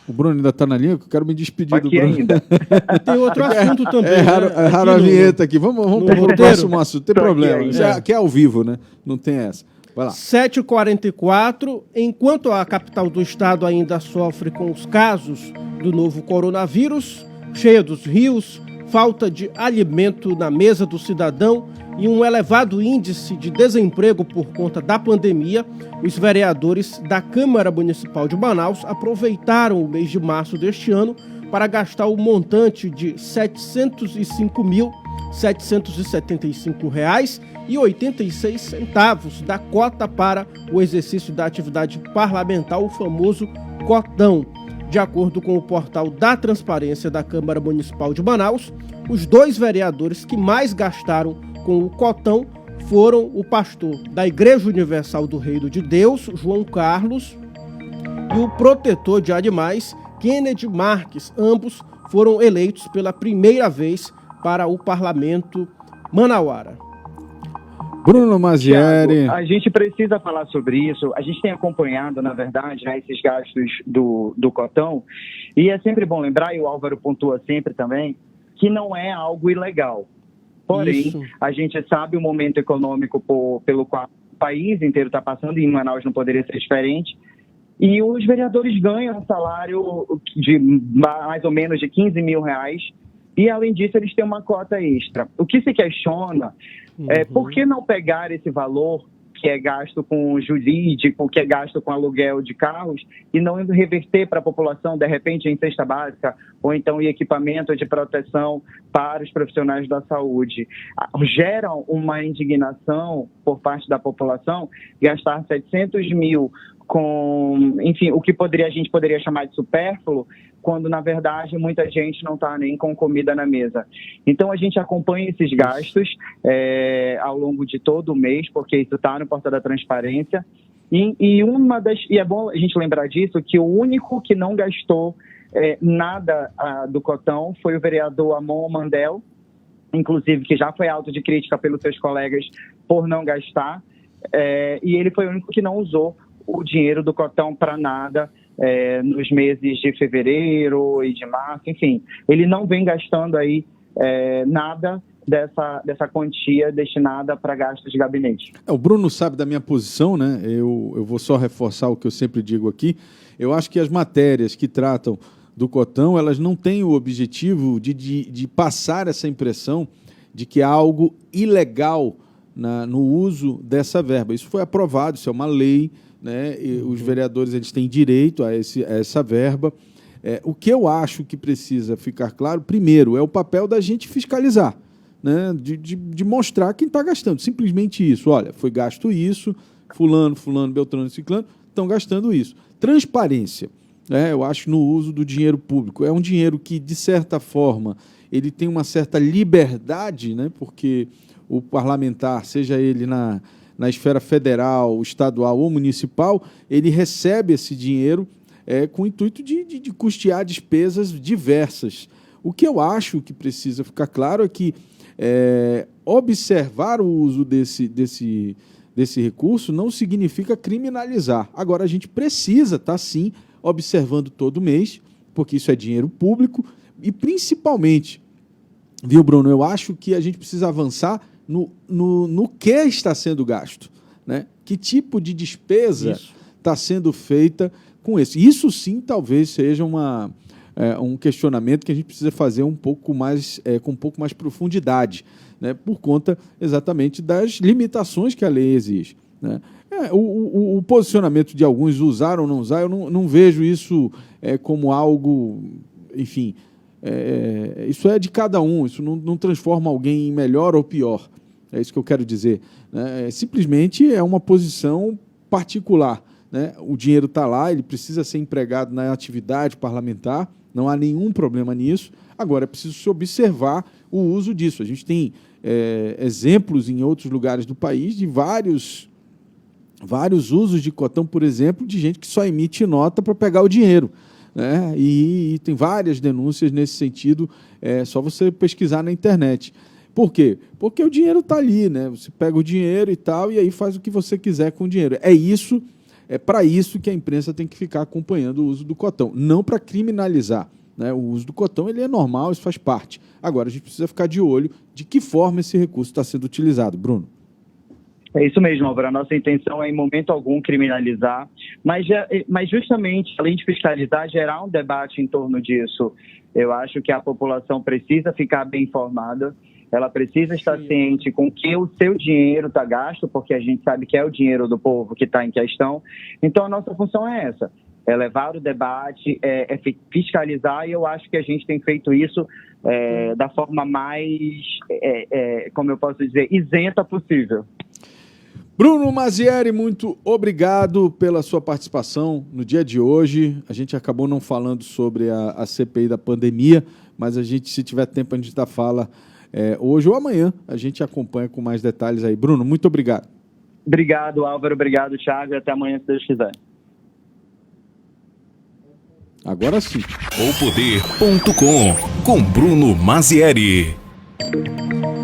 O Bruno ainda está na linha, que eu quero me despedir aqui do Bruno. Ainda. Tem outro assunto também. É raro a vinheta aqui. Vamos para o próximo assunto. Tem problema. Que é ao vivo, né? Não tem essa. Vai lá. 7h44. Enquanto a capital do estado ainda sofre com os casos do novo coronavírus, cheia dos rios, falta de alimento na mesa do cidadão e um elevado índice de desemprego por conta da pandemia, os vereadores da Câmara Municipal de Manaus aproveitaram o mês de março deste ano para gastar o montante de R$ 705.775,86 da cota para o exercício da atividade parlamentar, o famoso cotão. De acordo com o portal da Transparência da Câmara Municipal de Manaus, os 2 vereadores que mais gastaram com o cotão foram o pastor da Igreja Universal do Reino de Deus, João Carlos, e o protetor de animais, Kennedy Marques. Ambos foram eleitos pela primeira vez para o parlamento manauara. Bruno Mazieri. Thiago, a gente precisa falar sobre isso. A gente tem acompanhado, na verdade, né, esses gastos do cotão. E é sempre bom lembrar, e o Álvaro pontua sempre também, que não é algo ilegal. Porém, a gente sabe o momento econômico pelo qual o país inteiro está passando, e em Manaus não poderia ser diferente. E os vereadores ganham um salário de mais ou menos de R$15 mil. E, além disso, eles têm uma cota extra. O que se questiona é por que não pegar esse valor que é gasto com jurídico, que é gasto com aluguel de carros, e não reverter para a população, de repente, em cesta básica, ou então em equipamento de proteção para os profissionais da saúde. Geram uma indignação por parte da população gastar R$700 mil enfim, o que a gente poderia chamar de supérfluo, quando, na verdade, muita gente não está nem com comida na mesa. Então, a gente acompanha esses gastos ao longo de todo o mês, porque isso está no portal da transparência. E é bom a gente lembrar disso, que o único que não gastou nada do cotão foi o vereador Amon Mandel, inclusive, que já foi alvo de crítica pelos seus colegas por não gastar, e ele foi o único que não usou o dinheiro do cotão para nada nos meses de fevereiro e de março, enfim. Ele não vem gastando aí nada dessa quantia destinada para gastos de gabinete. O Bruno sabe da minha posição, né? Eu vou só reforçar o que eu sempre digo aqui. Eu acho que as matérias que tratam do cotão, elas não têm o objetivo de passar essa impressão de que há algo ilegal no uso dessa verba. Isso foi aprovado, isso é uma lei, né? E os vereadores eles têm direito a essa verba. O que eu acho que precisa ficar claro, primeiro, é o papel da gente fiscalizar, né? De mostrar quem está gastando. Simplesmente isso. Olha, foi gasto isso, fulano, beltrano e ciclano estão gastando isso. Transparência. Eu acho no uso do dinheiro público. É um dinheiro que, de certa forma, ele tem uma certa liberdade, né? Porque o parlamentar, seja ele na esfera federal, estadual ou municipal, ele recebe esse dinheiro com o intuito de custear despesas diversas. O que eu acho que precisa ficar claro é que observar o uso desse recurso não significa criminalizar. Agora, a gente precisa estar, sim, observando todo mês, porque isso é dinheiro público, e principalmente, viu, Bruno, eu acho que a gente precisa avançar no que está sendo gasto, né? Que tipo de despesa está sendo feita com isso. Isso sim talvez seja um questionamento que a gente precisa fazer com um pouco mais profundidade, né? Por conta exatamente das limitações que a lei exige, né? O posicionamento de alguns, usar ou não usar, eu não vejo isso como algo, enfim, isso é de cada um, isso não transforma alguém em melhor ou pior, é isso que eu quero dizer, né? Simplesmente é uma posição particular, né? O dinheiro está lá, ele precisa ser empregado na atividade parlamentar, não há nenhum problema nisso. Agora, é preciso se observar o uso disso. A gente tem exemplos em outros lugares do país de vários usos de cotão, por exemplo, de gente que só emite nota para pegar o dinheiro, né? E tem várias denúncias nesse sentido, só você pesquisar na internet. Por quê? Porque o dinheiro está ali, né? Você pega o dinheiro e tal, e aí faz o que você quiser com o dinheiro. É para isso que a imprensa tem que ficar acompanhando o uso do cotão, não para criminalizar, né? O uso do cotão ele é normal, isso faz parte. Agora, a gente precisa ficar de olho de que forma esse recurso está sendo utilizado. Bruno? É isso mesmo, Álvaro. A nossa intenção é, em momento algum, criminalizar, mas justamente, além de fiscalizar, gerar um debate em torno disso. Eu acho que a população precisa ficar bem informada, ela precisa estar ciente com que o seu dinheiro está gasto, porque a gente sabe que é o dinheiro do povo que está em questão. Então, a nossa função é essa, é levar o debate, é fiscalizar, e eu acho que a gente tem feito isso da forma mais, como eu posso dizer, isenta possível. Bruno Mazieri, muito obrigado pela sua participação no dia de hoje. A gente acabou não falando sobre a CPI da pandemia, mas a gente, se tiver tempo, a gente fala hoje ou amanhã. A gente acompanha com mais detalhes aí. Bruno, muito obrigado. Obrigado, Álvaro. Obrigado, Thiago. E até amanhã, se Deus quiser. Agora sim. Opoder.com com Bruno Mazieri.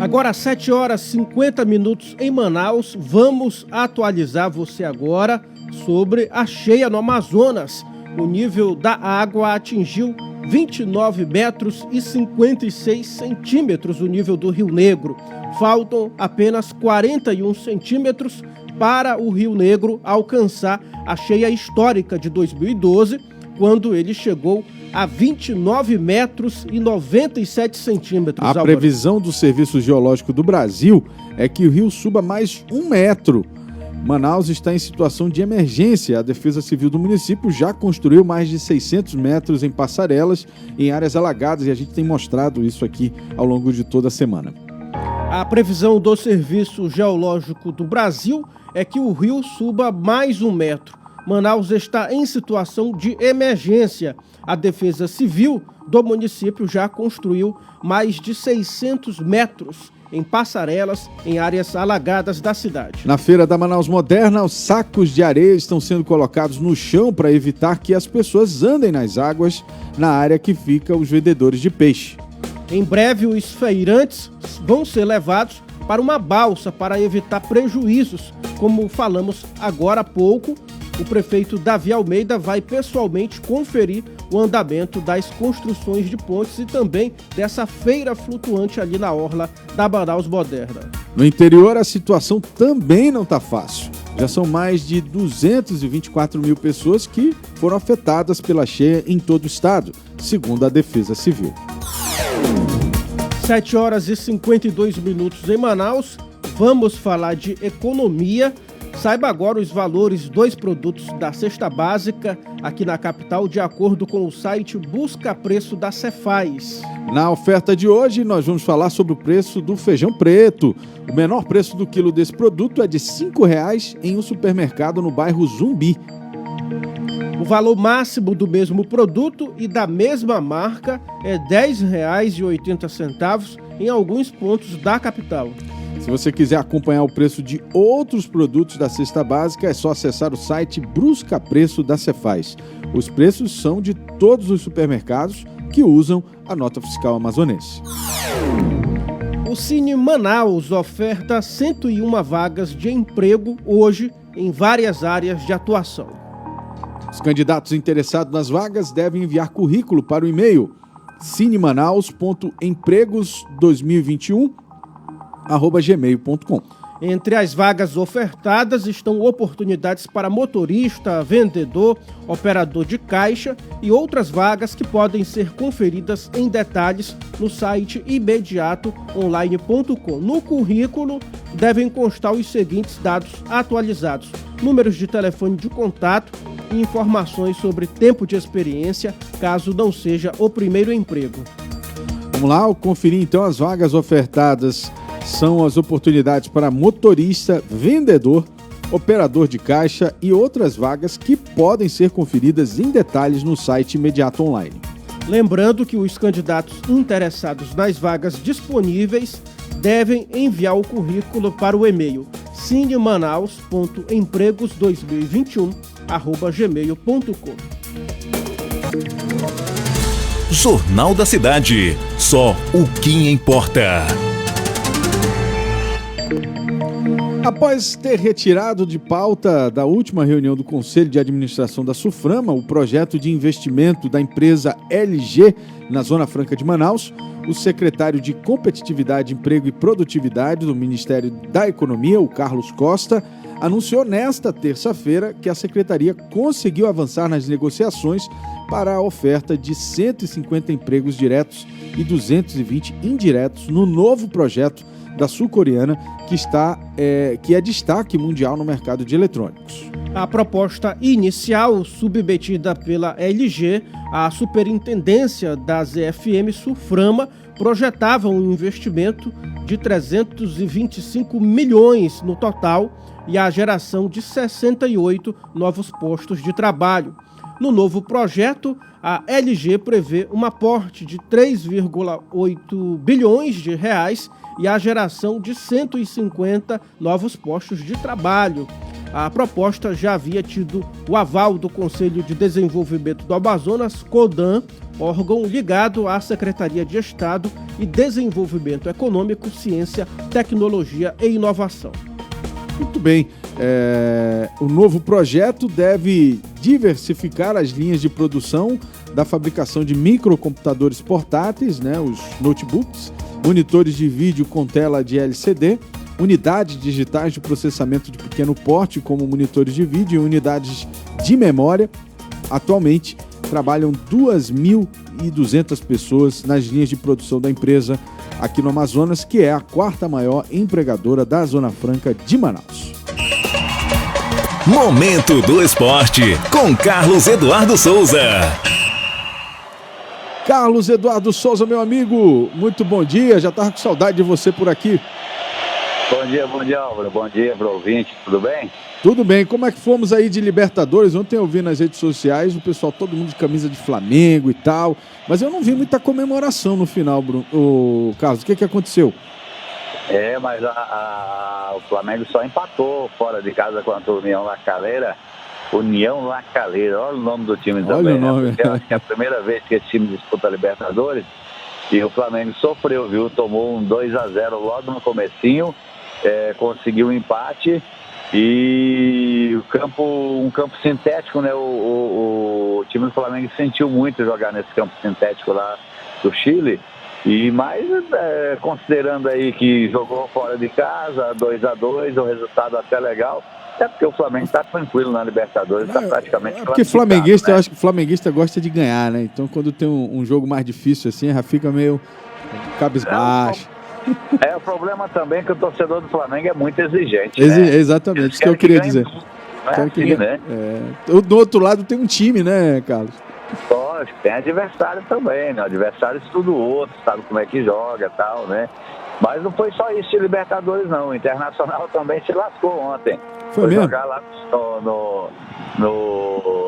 Agora, às 7h50 em Manaus, vamos atualizar você agora sobre a cheia no Amazonas. O nível da água atingiu 29 metros e 56 centímetros o nível do Rio Negro. Faltam apenas 41 centímetros para o Rio Negro alcançar a cheia histórica de 2012, quando ele chegou a 29 metros e 97 centímetros. A previsão do Serviço Geológico do Brasil é que o rio suba mais 1 metro. Manaus está em situação de emergência. A Defesa Civil do município já construiu mais de 600 metros em passarelas em áreas alagadas, e a gente tem mostrado isso aqui ao longo de toda a semana. A previsão do Serviço Geológico do Brasil é que o rio suba mais 1 metro. Manaus está em situação de emergência. A Defesa Civil do município já construiu mais de 600 metros em passarelas em áreas alagadas da cidade. Na Feira da Manaus Moderna, os sacos de areia estão sendo colocados no chão para evitar que as pessoas andem nas águas na área que fica os vendedores de peixe. Em breve, os feirantes vão ser levados para uma balsa para evitar prejuízos. Como falamos agora há pouco, o prefeito Davi Almeida vai pessoalmente conferir o andamento das construções de pontes e também dessa feira flutuante ali na orla da Manaus Moderna. No interior, a situação também não está fácil. Já são mais de 224 mil pessoas que foram afetadas pela cheia em todo o estado, segundo a Defesa Civil. 7h52 em Manaus. Vamos falar de economia. Saiba agora os valores dos produtos da cesta básica aqui na capital, de acordo com o site Busca Preço da Cefaz. Na oferta de hoje, nós vamos falar sobre o preço do feijão preto. O menor preço do quilo desse produto é de R$ 5,00 em um supermercado no bairro Zumbi. O valor máximo do mesmo produto e da mesma marca é R$ 10,80 em alguns pontos da capital. Se você quiser acompanhar o preço de outros produtos da cesta básica, é só acessar o site Busca Preço da Cefaz. Os preços são de todos os supermercados que usam a nota fiscal amazonense. O Cine Manaus oferta 101 vagas de emprego hoje em várias áreas de atuação. Os candidatos interessados nas vagas devem enviar currículo para o e-mail cinemanaus.empregos2021@gmail.com. Entre as vagas ofertadas estão oportunidades para motorista, vendedor, operador de caixa e outras vagas que podem ser conferidas em detalhes no site imediatoonline.com. No currículo devem constar os seguintes dados atualizados: números de telefone de contato e informações sobre tempo de experiência, caso não seja o primeiro emprego. Vamos lá, conferir então as vagas ofertadas. São as oportunidades para motorista, vendedor, operador de caixa e outras vagas que podem ser conferidas em detalhes no site Imediato Online. Lembrando que os candidatos interessados nas vagas disponíveis devem enviar o currículo para o e-mail cinemanaus.empregos2021@gmail.com. Jornal da Cidade. Só o que importa. Após ter retirado de pauta da última reunião do Conselho de Administração da SUFRAMA o projeto de investimento da empresa LG na Zona Franca de Manaus, o secretário de Competitividade, Emprego e Produtividade do Ministério da Economia, o Carlos Costa, anunciou nesta terça-feira que a secretaria conseguiu avançar nas negociações para a oferta de 150 empregos diretos e 220 indiretos no novo projeto da sul-coreana, que é destaque mundial no mercado de eletrônicos. A proposta inicial, submetida pela LG, a Superintendência da ZFM SUFRAMA, projetava um investimento de 325 milhões no total e a geração de 68 novos postos de trabalho. No novo projeto, a LG prevê um aporte de 3,8 bilhões de reais e a geração de 150 novos postos de trabalho. A proposta já havia tido o aval do Conselho de Desenvolvimento do Amazonas, CODAM, órgão ligado à Secretaria de Estado e Desenvolvimento Econômico, Ciência, Tecnologia e Inovação. Muito bem. O novo projeto deve diversificar as linhas de produção da fabricação de microcomputadores portáteis, os notebooks, monitores de vídeo com tela de LCD, unidades digitais de processamento de pequeno porte, como monitores de vídeo e unidades de memória. Atualmente, trabalham 2.200 pessoas nas linhas de produção da empresa aqui no Amazonas, que é a quarta maior empregadora da Zona Franca de Manaus. Momento do Esporte, com Carlos Eduardo Souza. Carlos Eduardo Souza, meu amigo, muito bom dia, já estava com saudade de você por aqui. Bom dia, Álvaro, bom dia para o ouvinte, tudo bem? Tudo bem, como é que fomos aí de Libertadores? Ontem eu vi nas redes sociais o pessoal, todo mundo de camisa de Flamengo e tal, mas eu não vi muita comemoração no final, Bruno. Carlos, o que aconteceu? Mas o Flamengo só empatou fora de casa contra o União La Calera. União La Calera, olha o nome do time também. Olha o nome. Porque eu acho que é a primeira vez que esse time disputa a Libertadores e o Flamengo sofreu, viu? Tomou um 2-0 logo no comecinho, conseguiu um empate e um campo sintético, né? O time do Flamengo sentiu muito jogar nesse campo sintético lá do Chile. Mas considerando aí que jogou fora de casa, 2-2, o resultado até legal, até porque o Flamengo está tranquilo na Libertadores, está praticamente porque flamenguista, né? eu acho que o flamenguista gosta de ganhar, né? Então quando tem um jogo mais difícil assim, já fica meio cabisbaixo. O problema também é que o torcedor do Flamengo é muito exigente. Exatamente, isso que eu queria dizer. Né? Do outro lado tem um time, né, Carlos? Lógico, tem adversário também, né? O adversário estuda o outro, sabe como é que joga e tal, né? Mas não foi só isso de Libertadores, não. O Internacional também se lascou ontem. Foi mesmo? Jogar lá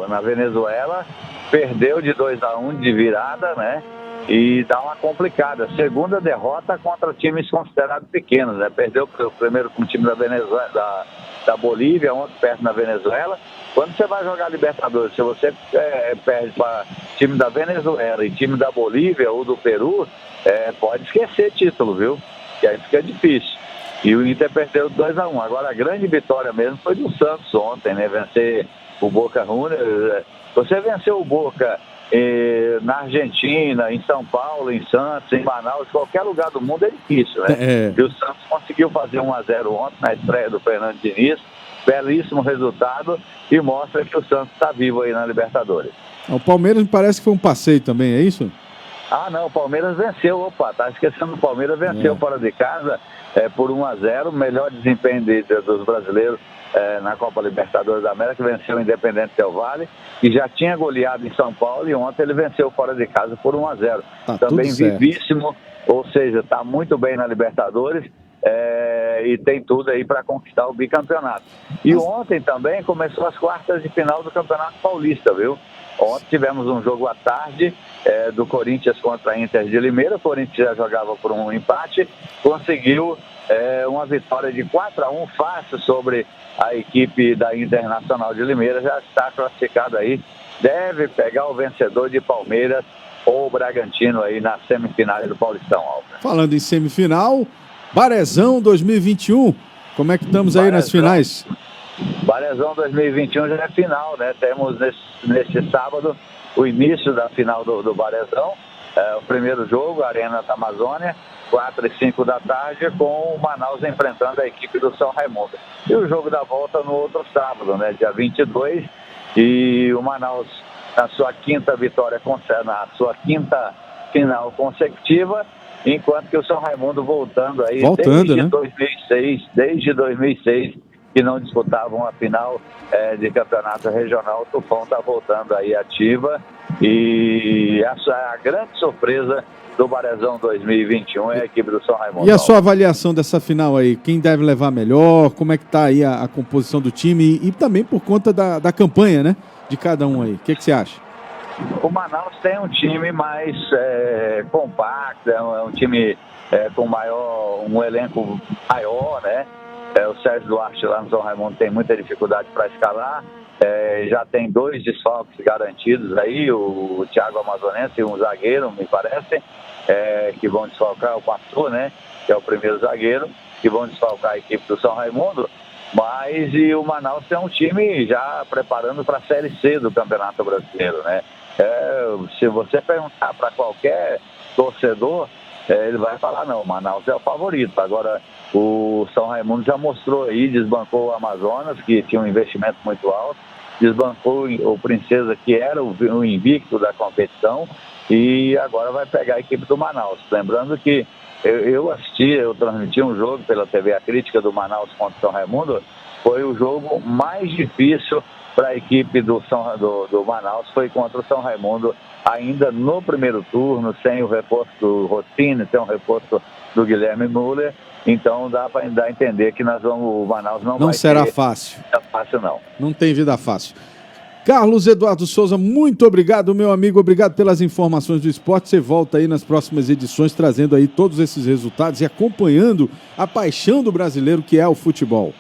na Venezuela, perdeu de 2-1 de virada, né? E dá uma complicada. Segunda derrota contra times considerados pequenos, né? Perdeu primeiro com o time da Venezuela, da Bolívia, ontem perto na Venezuela. Quando você vai jogar Libertadores, se você perde para time da Venezuela e time da Bolívia ou do Peru, pode esquecer título, viu? Que aí fica difícil. E o Inter perdeu 2-1. Agora a grande vitória mesmo foi do Santos ontem, né? Vencer o Boca Juniors. Você venceu o Boca na Argentina, em São Paulo, em Santos, em Manaus, qualquer lugar do mundo é difícil, né? E o Santos conseguiu fazer 1-0 ontem na estreia do Fernando Diniz. Belíssimo resultado e mostra que o Santos está vivo aí na Libertadores. O Palmeiras me parece que foi um passeio também, é isso? Não, o Palmeiras venceu, tá esquecendo, o Palmeiras venceu fora de casa por 1-0, melhor desempenho dos brasileiros na Copa Libertadores da América, venceu o Independente Del Valle, que já tinha goleado em São Paulo e ontem ele venceu fora de casa por 1-0. Também vivíssimo, ou seja, está muito bem na Libertadores. E tem tudo aí para conquistar o bicampeonato. E ontem também começou as quartas de final do Campeonato Paulista, viu? Ontem tivemos um jogo à tarde do Corinthians contra a Inter de Limeira. O Corinthians já jogava por um empate, conseguiu uma vitória de 4-1 fácil sobre a equipe da Internacional de Limeira, já está classificado aí, deve pegar o vencedor de Palmeiras ou Bragantino aí na semifinal do Paulistão, Albert. Falando em semifinal, Barezão 2021, como é que estamos aí nas finais? Barezão 2021 já é final, né? Temos nesse sábado o início da final do Barezão, o primeiro jogo, Arena da Amazônia, 4 e 5 da tarde, com o Manaus enfrentando a equipe do São Raimundo. E o jogo da volta no outro sábado, né? Dia 22, e o Manaus na sua quinta vitória, na sua quinta final consecutiva, enquanto que o São Raimundo voltando aí desde 2006, que não disputavam a final de campeonato regional. O Tufão está voltando aí ativa e essa é a grande surpresa do Barezão 2021 é a equipe do São Raimundo. E a sua avaliação dessa final aí? Quem deve levar melhor? Como é que está aí a composição do time e também por conta da campanha, né? De cada um aí. O que você acha? O Manaus tem um time mais compacto, é um time com um elenco maior, né? O Sérgio Duarte lá no São Raimundo tem muita dificuldade para escalar, já tem 2 desfalques garantidos aí, o Thiago Amazonense e um zagueiro, me parece, que vão desfalcar o Pastor, né? Que é o primeiro zagueiro, que vão desfalcar a equipe do São Raimundo. Mas e o Manaus tem um time já preparando para a Série C do Campeonato Brasileiro, né? Se você perguntar para qualquer torcedor, ele vai falar, não, o Manaus é o favorito. Agora, o São Raimundo já mostrou aí, desbancou o Amazonas, que tinha um investimento muito alto, desbancou o Princesa, que era o invicto da competição, e agora vai pegar a equipe do Manaus. Lembrando que eu transmiti um jogo pela TV A Crítica do Manaus contra o São Raimundo, foi o jogo mais difícil para a equipe do Manaus, foi contra o São Raimundo, ainda no primeiro turno, sem o reforço do Rossini, sem o reforço do Guilherme Müller. Então dá para entender que o Manaus não vai será ter fácil. Fácil não. Não tem vida fácil. Carlos Eduardo Souza, muito obrigado, meu amigo. Obrigado pelas informações do esporte. Você volta aí nas próximas edições, trazendo aí todos esses resultados e acompanhando a paixão do brasileiro, que é o futebol.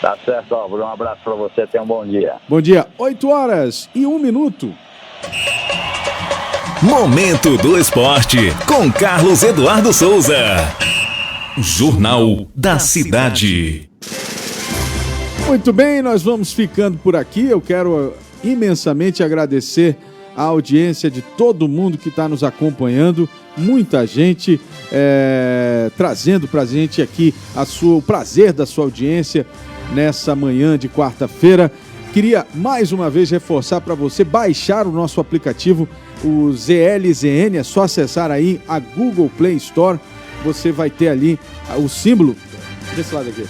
Tá certo, Álvaro. Um abraço para você. Tenha um bom dia. Bom dia. 8h01. Momento do Esporte, com Carlos Eduardo Souza. Jornal da Cidade. Muito bem, nós vamos ficando por aqui. Eu quero imensamente agradecer a audiência de todo mundo que está nos acompanhando. Muita gente trazendo para a gente aqui o prazer da sua audiência nessa manhã de quarta-feira. Queria mais uma vez reforçar para você baixar o nosso aplicativo, o ZLZN. É só acessar aí a Google Play Store. Você vai ter ali o símbolo desse lado aqui.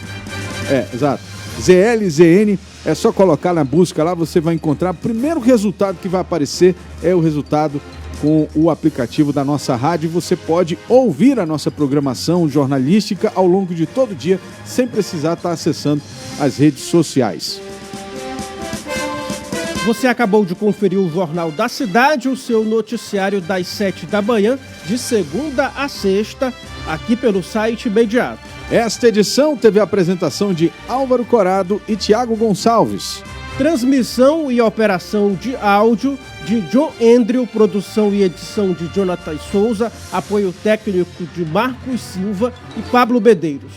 Exato. ZLZN, é só colocar na busca lá, você vai encontrar. O primeiro resultado que vai aparecer é o resultado com o aplicativo da nossa rádio. Você pode ouvir a nossa programação jornalística ao longo de todo o dia, sem precisar estar acessando as redes sociais. Você acabou de conferir o Jornal da Cidade, o seu noticiário das 7 da manhã, de segunda a sexta, aqui pelo site Imediato. Esta edição teve a apresentação de Álvaro Corado e Tiago Gonçalves. Transmissão e operação de áudio de John Andrew, produção e edição de Jonathan Souza, apoio técnico de Marcos Silva e Pablo Medeiros.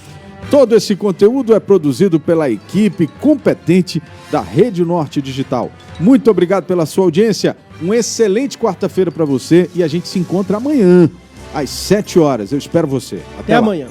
Todo esse conteúdo é produzido pela equipe competente da Rede Norte Digital. Muito obrigado pela sua audiência, uma excelente quarta-feira para você e a gente se encontra amanhã, às 7 horas. Eu espero você. Até amanhã.